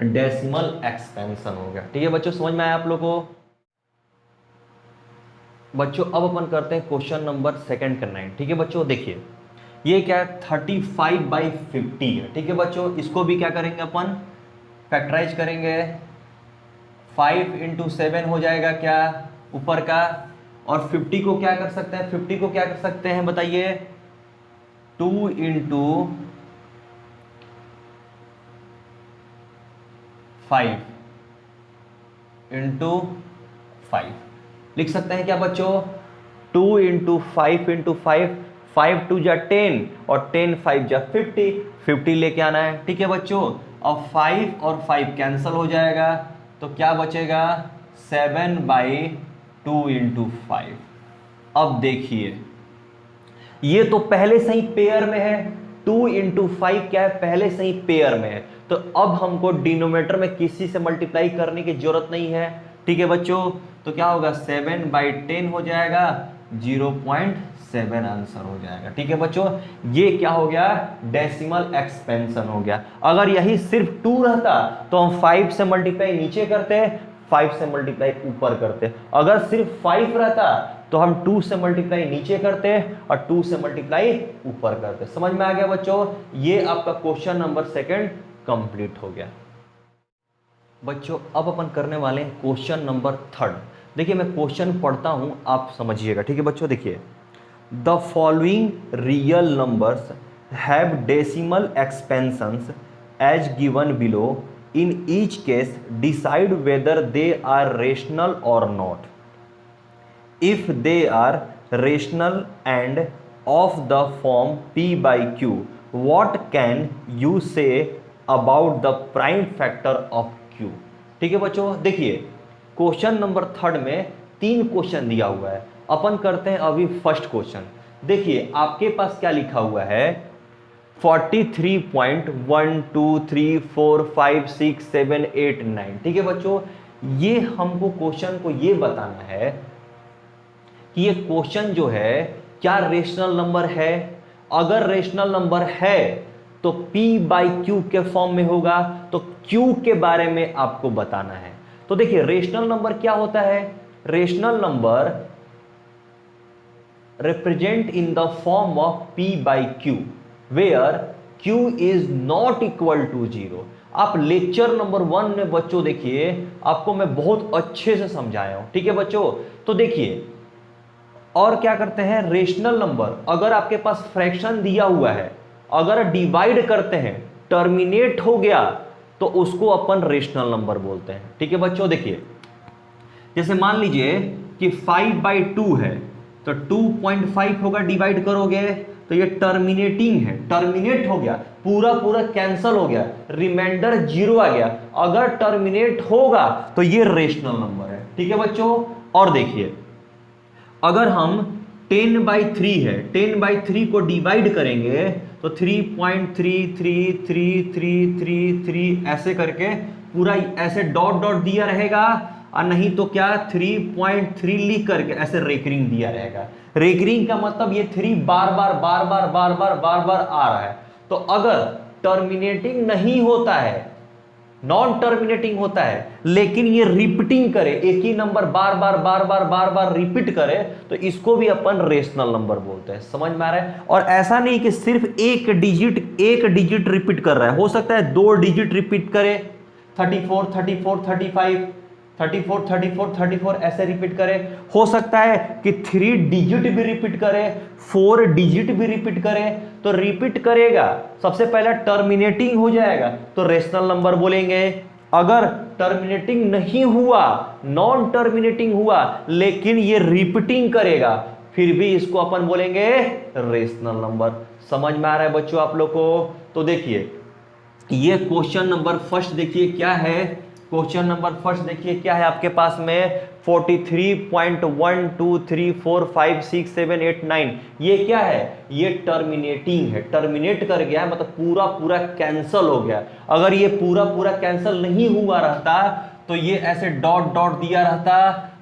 Speaker 1: डेसिमल एक्सपेंशन हो गया। ठीक है बच्चों, समझ में आया आप लोगों को। बच्चों अब अपन करते हैं क्वेश्चन नंबर सेकंड करना है। ठीक है बच्चों, देखिए ये क्या है 35/50 है। ठीक है बच्चों, इसको भी क्या करेंगे अपन फैक्टराइज करेंगे। 5 × 7 हो जाएगा क्या ऊपर का, और 50 को क्या कर सकते हैं, 50 को क्या कर सकते हैं बताइए, 2 × 5 × 5 लिख सकते हैं क्या बच्चों, 2 × 5 × 5, 5 2 जा 10 और 10 5 जा 50, 50 लेके आना है। ठीक है बच्चों, अब 5 और 5 कैंसल हो जाएगा तो क्या बचेगा 7/2 × 5। अब देखिए ये तो पहले से ही पेयर में है, 2 × 5 क्या है पहले से ही पेयर में है, तो अब हमको डिनोमिनेटर में किसी से मल्टीप्लाई करने की जरूरत नहीं है। ठीक है बच्चों, तो क्या होगा 7/10 हो जाएगा, 0.7 आंसर हो जाएगा। ठीक है बच्चों, ये क्या हो गया डेसिमल एक्सपेंशन हो गया। अगर यही सिर्फ 2 रहता तो हम 5 से मल्टीप्लाई नीचे करते, 5 से मल्टीप्लाई ऊपर करते। अगर सिर्फ 5 रहता तो हम 2 से मल्टीप्लाई नीचे करते और 2 से मल्टीप्लाई ऊपर करते। समझ में आ गया बच्चों, ये आपका क्वेश्चन नंबर सेकंड कंप्लीट हो गया। बच्चों अब अपन करने वाले हैं क्वेश्चन नंबर थर्ड। देखिए मैं क्वेश्चन पढ़ता हूं, आप समझिएगा। ठीक है बच्चों, देखिए the following real numbers have decimal expansions as given below, in each case decide whether they are rational or not. If they are rational and of the form p/q, what can you say about the prime factor of q? ठीक है बच्चों, देखिए question number third में 3 question दिया हुआ है। अपन करते हैं अभी फर्स्ट क्वेश्चन। देखिए आपके पास क्या लिखा हुआ है 43.1 2 3 4 5 6 7 8 9। ठीक है बच्चों, ये हमको क्वेश्चन को ये बताना है कि ये क्वेश्चन जो है क्या रेशनल नंबर है। अगर रेशनल नंबर है तो p/q के फॉर्म में होगा, तो q के बारे में आपको बताना है। तो देखिए रेशनल नंबर क्या होता है, rational number represent in the form of p/q where q is not equal to 0। आप लेक्चर नंबर 1 में बच्चों देखिए आपको मैं बहुत अच्छे से समझाया हूं। ठीक है बच्चों, तो देखिए और क्या करते हैं, रेशनल नंबर अगर आपके पास फ्रैक्शन दिया हुआ है, अगर डिवाइड करते हैं टर्मिनेट हो गया तो उसको अपन रेशनल नंबर बोलते हैं। ठीक है बच्चों, देखिए जैसे मान लीजिए कि 5/2 है तो 2.5 होगा, डिवाइड करोगे तो ये टर्मिनेटिंग है, टर्मिनेट हो गया, पूरा पूरा कैंसल हो गया, रिमाइंडर 0 आ गया। अगर टर्मिनेट होगा तो ये रेशनल नंबर है। ठीक है बच्चों, और देखिए अगर हम 10/3 है, 10/3 को डिवाइड करेंगे तो 3.33333 ऐसे करके पूरा ऐसे डॉट डॉट दिया रहेगा, और नहीं तो क्या 3.3 लिख करके ऐसे रेकरिंग दिया रहेगा। रेकरिंग का मतलब ये 3 बार बार बार बार बार बार बार बार आ रहा है। तो अगर टर्मिनेटिंग नहीं होता है, नॉन टर्मिनेटिंग होता है, लेकिन ये रिपीटिंग करे, एक ही नंबर बार बार बार बार बार बार रिपीट करे, तो इसको भी अपन रेशनल नंबर बोलते हैं। समझ में आ रहा है। और ऐसा नहीं कि सिर्फ एक डिजिट रिपीट कर रहा है, हो सकता है 2 डिजिट रिपीट करे, 34 34 35 34 34 34 ऐसे रिपीट करे। हो सकता है कि 3 डिजिट भी रिपीट करे, 4 डिजिट भी रिपीट करे। तो रिपीट करेगा सबसे पहले टर्मिनेटिंग हो जाएगा तो रेशनल नंबर बोलेंगे। अगर टर्मिनेटिंग नहीं हुआ, नॉन टर्मिनेटिंग हुआ, लेकिन ये रिपीटिंग करेगा, फिर भी इसको अपन बोलेंगे रेशनल नंबर। समझ में आ रहा है बच्चों आप लोग को। तो देखिए ये क्वेश्चन नंबर फर्स्ट देखिए क्या है, क्वेश्चन नंबर फर्स्ट देखिए क्या है आपके पास में 43.1 2 3 4 5 6 7 8 9। ये क्या है, ये टर्मिनेटिंग है, टर्मिनेट कर गया है, मतलब पूरा पूरा कैंसल हो गया। अगर ये पूरा पूरा कैंसल नहीं हुआ रहता तो ये ऐसे डॉट डॉट दिया रहता,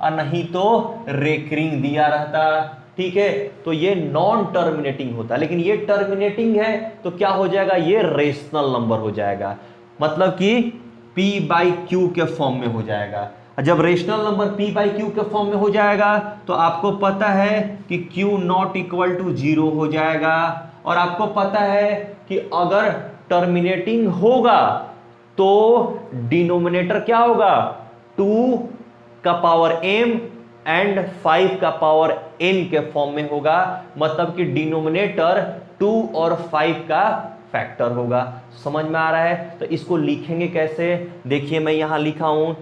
Speaker 1: और नहीं तो रेकरिंग दिया रहता। ठीक है, तो ये नॉन टर्मिनेटिंग होता है, लेकिन ये टर्मिनेटिंग है तो क्या हो जाएगा, ये रेशनल नंबर हो जाएगा, मतलब कि p/q के फॉर्म में हो जाएगा। जब rational number p by Q के फॉर्म में हो जाएगा तो आपको पता है कि q नॉट इक्वल टू 0 हो जाएगा, और आपको पता है कि अगर टर्मिनेटिंग होगा तो डिनोमिनेटर क्या होगा 2 का पावर m एंड 5 का पावर n के फॉर्म में होगा, मतलब कि डिनोमिनेटर 2 और 5 का फैक्टर होगा। समझ में आ रहा है? तो इसको लिखेंगे कैसे, देखिए मैं यहां लिखा हूं,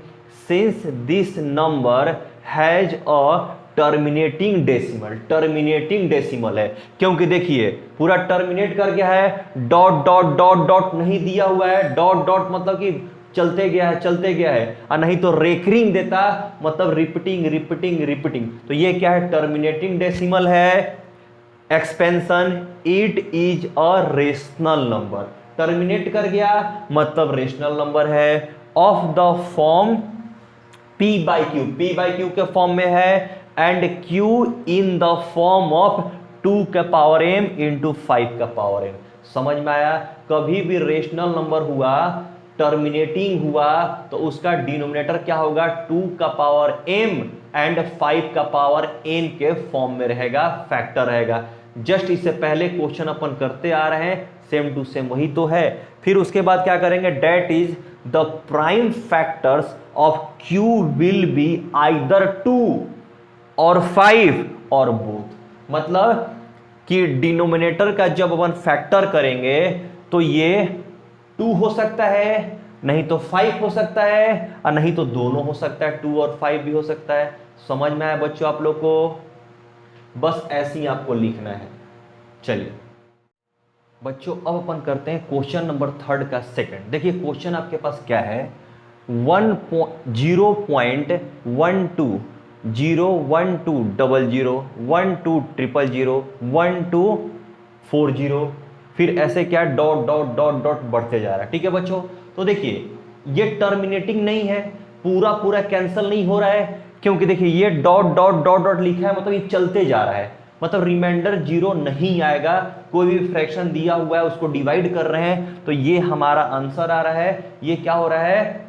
Speaker 1: since this number has a terminating decimal, terminating decimal है क्योंकि देखिए पूरा टर्मिनेट कर गया है, डॉट डॉट डॉट डॉट नहीं दिया हुआ है, डॉट डॉट मतलब कि चलते गया है चलते गया है, और नहीं तो रेकरिंग देता मतलब रिपीटिंग रिपीटिंग रिपीटिंग। तो ये क्या है, टर्मिनेटिंग डेसिमल है। Expansion, it is a rational number, terminate कर गया मतलब रेशनल नंबर है, of the form p by Q, p by Q के फॉर्म में है, and q in the form of 2 का पावर m इंटू 5 का पावर m। समझ में आया? कभी भी रेशनल नंबर हुआ, टर्मिनेटिंग हुआ, तो उसका डिनोमिनेटर क्या होगा 2 का पावर m एंड 5 का पावर n के फॉर्म में रहेगा, फैक्टर रहेगा। जस्ट इससे पहले क्वेश्चन अपन करते आ रहे हैं, सेम टू सेम वही तो है। फिर उसके बाद क्या करेंगे, that is the prime factors of q will be either 2 or 5 और बोथ, मतलब कि डिनोमिनेटर का जब अपन फैक्टर करेंगे तो ये 2 हो सकता है, नहीं तो 5 हो सकता है, और नहीं तो दोनों हो सकता है, 2 और 5 भी हो सकता है। समझ में आया बच्चों आप लोग को? बस ऐसे ही आपको लिखना है। चलिए बच्चों अब अपन करते हैं क्वेश्चन नंबर 3 का सेकंड। देखिए क्वेश्चन आपके पास क्या है, 0.12 01200 12000 1240, फिर ऐसे क्या डॉट डॉट डॉट डॉट बढ़ते जा रहा है। ठीक है बच्चों, तो देखिए ये टर्मिनेटिंग नहीं है, पूरा पूरा कैंसिल नहीं हो रहा है, क्योंकि देखिए ये डॉट डॉट डॉट डॉट लिखा है मतलब ये चलते जा रहा है, मतलब रिमाइंडर 0 नहीं आएगा। कोई भी फ्रैक्शन दिया हुआ है उसको डिवाइड कर रहे हैं तो ये हमारा आंसर आ रहा है। ये क्या हो रहा है,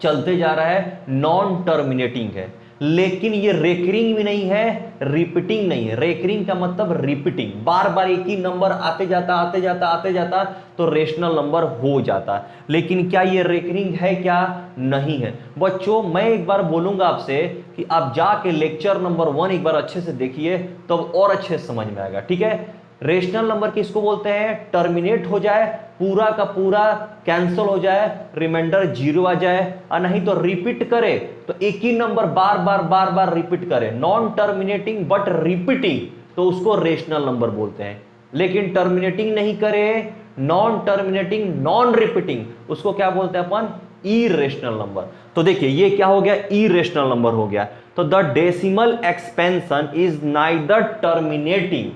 Speaker 1: चलते जा रहा है, नॉन टर्मिनेटिंग है। लेकिन ये रेकरिंग भी नहीं है, रिपीटिंग नहीं है। रेकरिंग का मतलब रिपीटिंग, बार बार एक ही नंबर आते जाता आते जाता आते जाता तो रेशनल नंबर हो जाता। लेकिन क्या ये रेकरिंग है? क्या नहीं है। बच्चों मैं एक बार बोलूंगा आपसे कि आप जाके लेक्चर नंबर 1 एक बार अच्छे से देखिए तब तो और अच्छे से समझ में आएगा। ठीक है, रेशनल नंबर किसको बोलते हैं, टर्मिनेट हो जाए, पूरा का पूरा कैंसिल हो जाए, रिमाइंडर 0 आ जाए, और नहीं तो रिपीट करे तो एक ही नंबर बार बार बार बार रिपीट करे, नॉन टर्मिनेटिंग बट रिपीटिंग, तो उसको रेशनल नंबर बोलते हैं। लेकिन टर्मिनेटिंग नहीं करे, नॉन टर्मिनेटिंग नॉन रिपीटिंग, उसको क्या बोलते हैं अपन, इरेशनल नंबर। तो देखिए ये क्या हो गया, इरेशनल नंबर हो गया। तो the decimal expansion is neither terminating,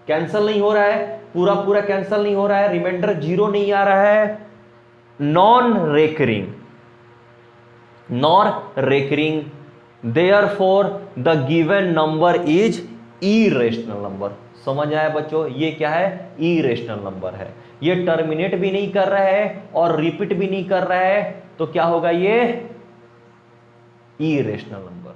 Speaker 1: cancel नहीं हो रहा है, पूरा पूरा कैंसिल नहीं हो रहा है, रिमाइंडर 0 नहीं आ रहा है, non recurring, non recurring, therefore the given number is irrational number. समझ आया बच्चों, ये क्या है, इरेशनल नंबर है। ये टर्मिनेट भी नहीं कर रहा है और रिपीट भी नहीं कर रहा है, तो क्या होगा, ये इरेशनल नंबर।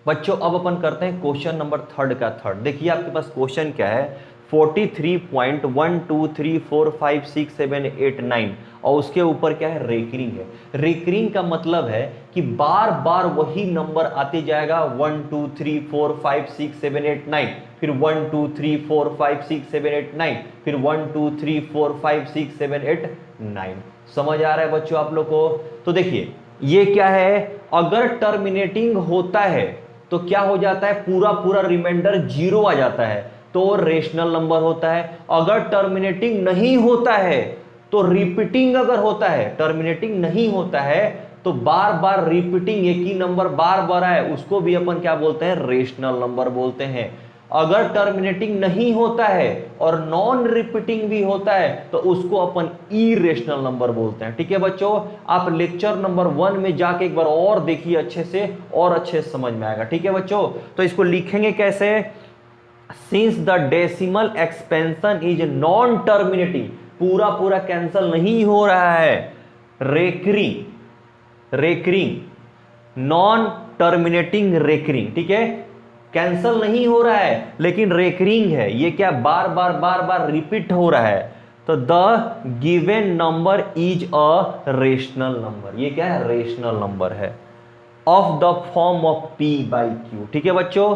Speaker 1: बच्चों अब अपन करते हैं क्वेश्चन नंबर 3 का थर्ड। देखिए आपके पास क्वेश्चन क्या है, 43.123456789 और उसके ऊपर क्या है, रेकरिंग है। रेकरिंग का मतलब है कि बार बार वही नंबर आते जाएगा, 1 2 3 4 5 6 7 8 9, फिर 1 2 3 4 5 6 7 8 9, फिर 1 2 3 4 5 6 7 8 9। समझ आ रहा है बच्चों आप लोग को? तो देखिए ये क्या है, अगर टर्मिनेटिंग होता है तो क्या हो जाता है, पूरा पूरा रिमाइंडर 0 आ जाता है तो रेशनल नंबर होता है। अगर टर्मिनेटिंग नहीं होता है तो रिपीटिंग अगर होता है, टर्मिनेटिंग नहीं होता है तो बार बार रिपीटिंग एक ही नंबर बार बार आए, उसको भी अपन क्या बोलते हैं, रेशनल नंबर बोलते हैं। अगर टर्मिनेटिंग नहीं होता है और नॉन रिपीटिंग भी होता है तो उसको अपन इरेशनल नंबर बोलते हैं। ठीक है बच्चों, आप लेक्चर नंबर 1 में जाके एक बार और देखिए अच्छे से, और अच्छे से समझ में आएगा। ठीक है बच्चों, तो इसको लिखेंगे कैसे, since the decimal expansion is non terminating, पूरा पूरा कैंसिल नहीं हो रहा है, recurring, recurring, non terminating recurring, ठीक है, कैंसल नहीं हो रहा है लेकिन रेकरिंग है, ये क्या बार बार बार बार रिपीट हो रहा है, तो the given number is a rational number, ये क्या है, रेशनल नंबर है, of the form of P by Q, ठीक है बच्चों,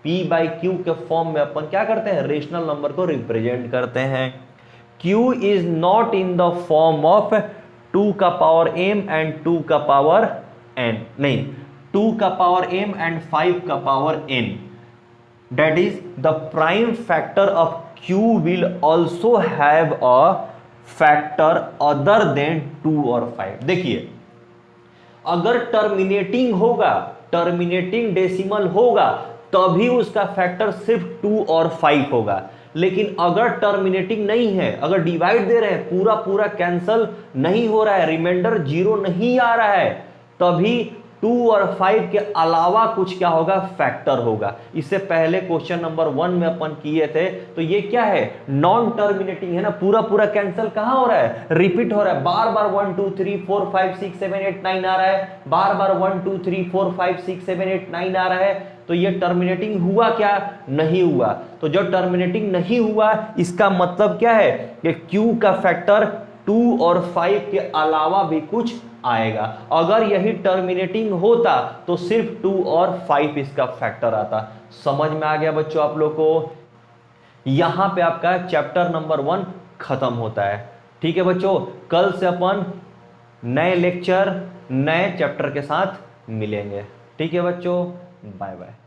Speaker 1: P बाई Q के फॉर्म में अपन क्या करते हैं, रेशनल नंबर को रिप्रेजेंट करते हैं। Q is not in the form of 2 का पावर m एंड 2 का पावर n, नहीं 2 का पावर m एंड 5 का power n, that is the prime factor of Q will also have a factor other than 2 or 5। देखिए अगर terminating होगा, terminating decimal होगा, तभी उसका फैक्टर सिर्फ 2 और 5 होगा, लेकिन अगर टर्मिनेटिंग नहीं है, अगर डिवाइड दे रहे हैं, पूरा पूरा कैंसल नहीं हो रहा है, रिमाइंडर 0 नहीं आ रहा है, तभी 2 और 5 के अलावा कुछ क्या होगा, फैक्टर होगा। इससे पहले क्वेश्चन नंबर 1 में अपन किए थे, तो ये क्या है, नॉन टर्मिनेटिंग है ना, पूरा पूरा कैंसल कहां हो रहा है, रिपीट हो रहा है, बार बार 1 2 3 4 5 6 7 8 9 आ रहा है, बार बार 1 2 3 4 5 6 7 8 9 आ रहा है, तो ये टर्मिनेटिंग हुआ क्या, नहीं हुआ। तो जब टर्मिनेटिंग नहीं हुआ इसका मतलब क्या है कि Q का फैक्टर 2 और 5 के अलावा भी कुछ आएगा। अगर यही टर्मिनेटिंग होता तो सिर्फ 2 और 5 इसका फैक्टर आता। समझ में आ गया बच्चों आप लोग को? यहां पे आपका चैप्टर नंबर 1 खत्म होता है। ठीक है बच्चों, कल से अपन नए लेक्चर नए चैप्टर के साथ मिलेंगे। ठीक है बच्चों, बाय बाय।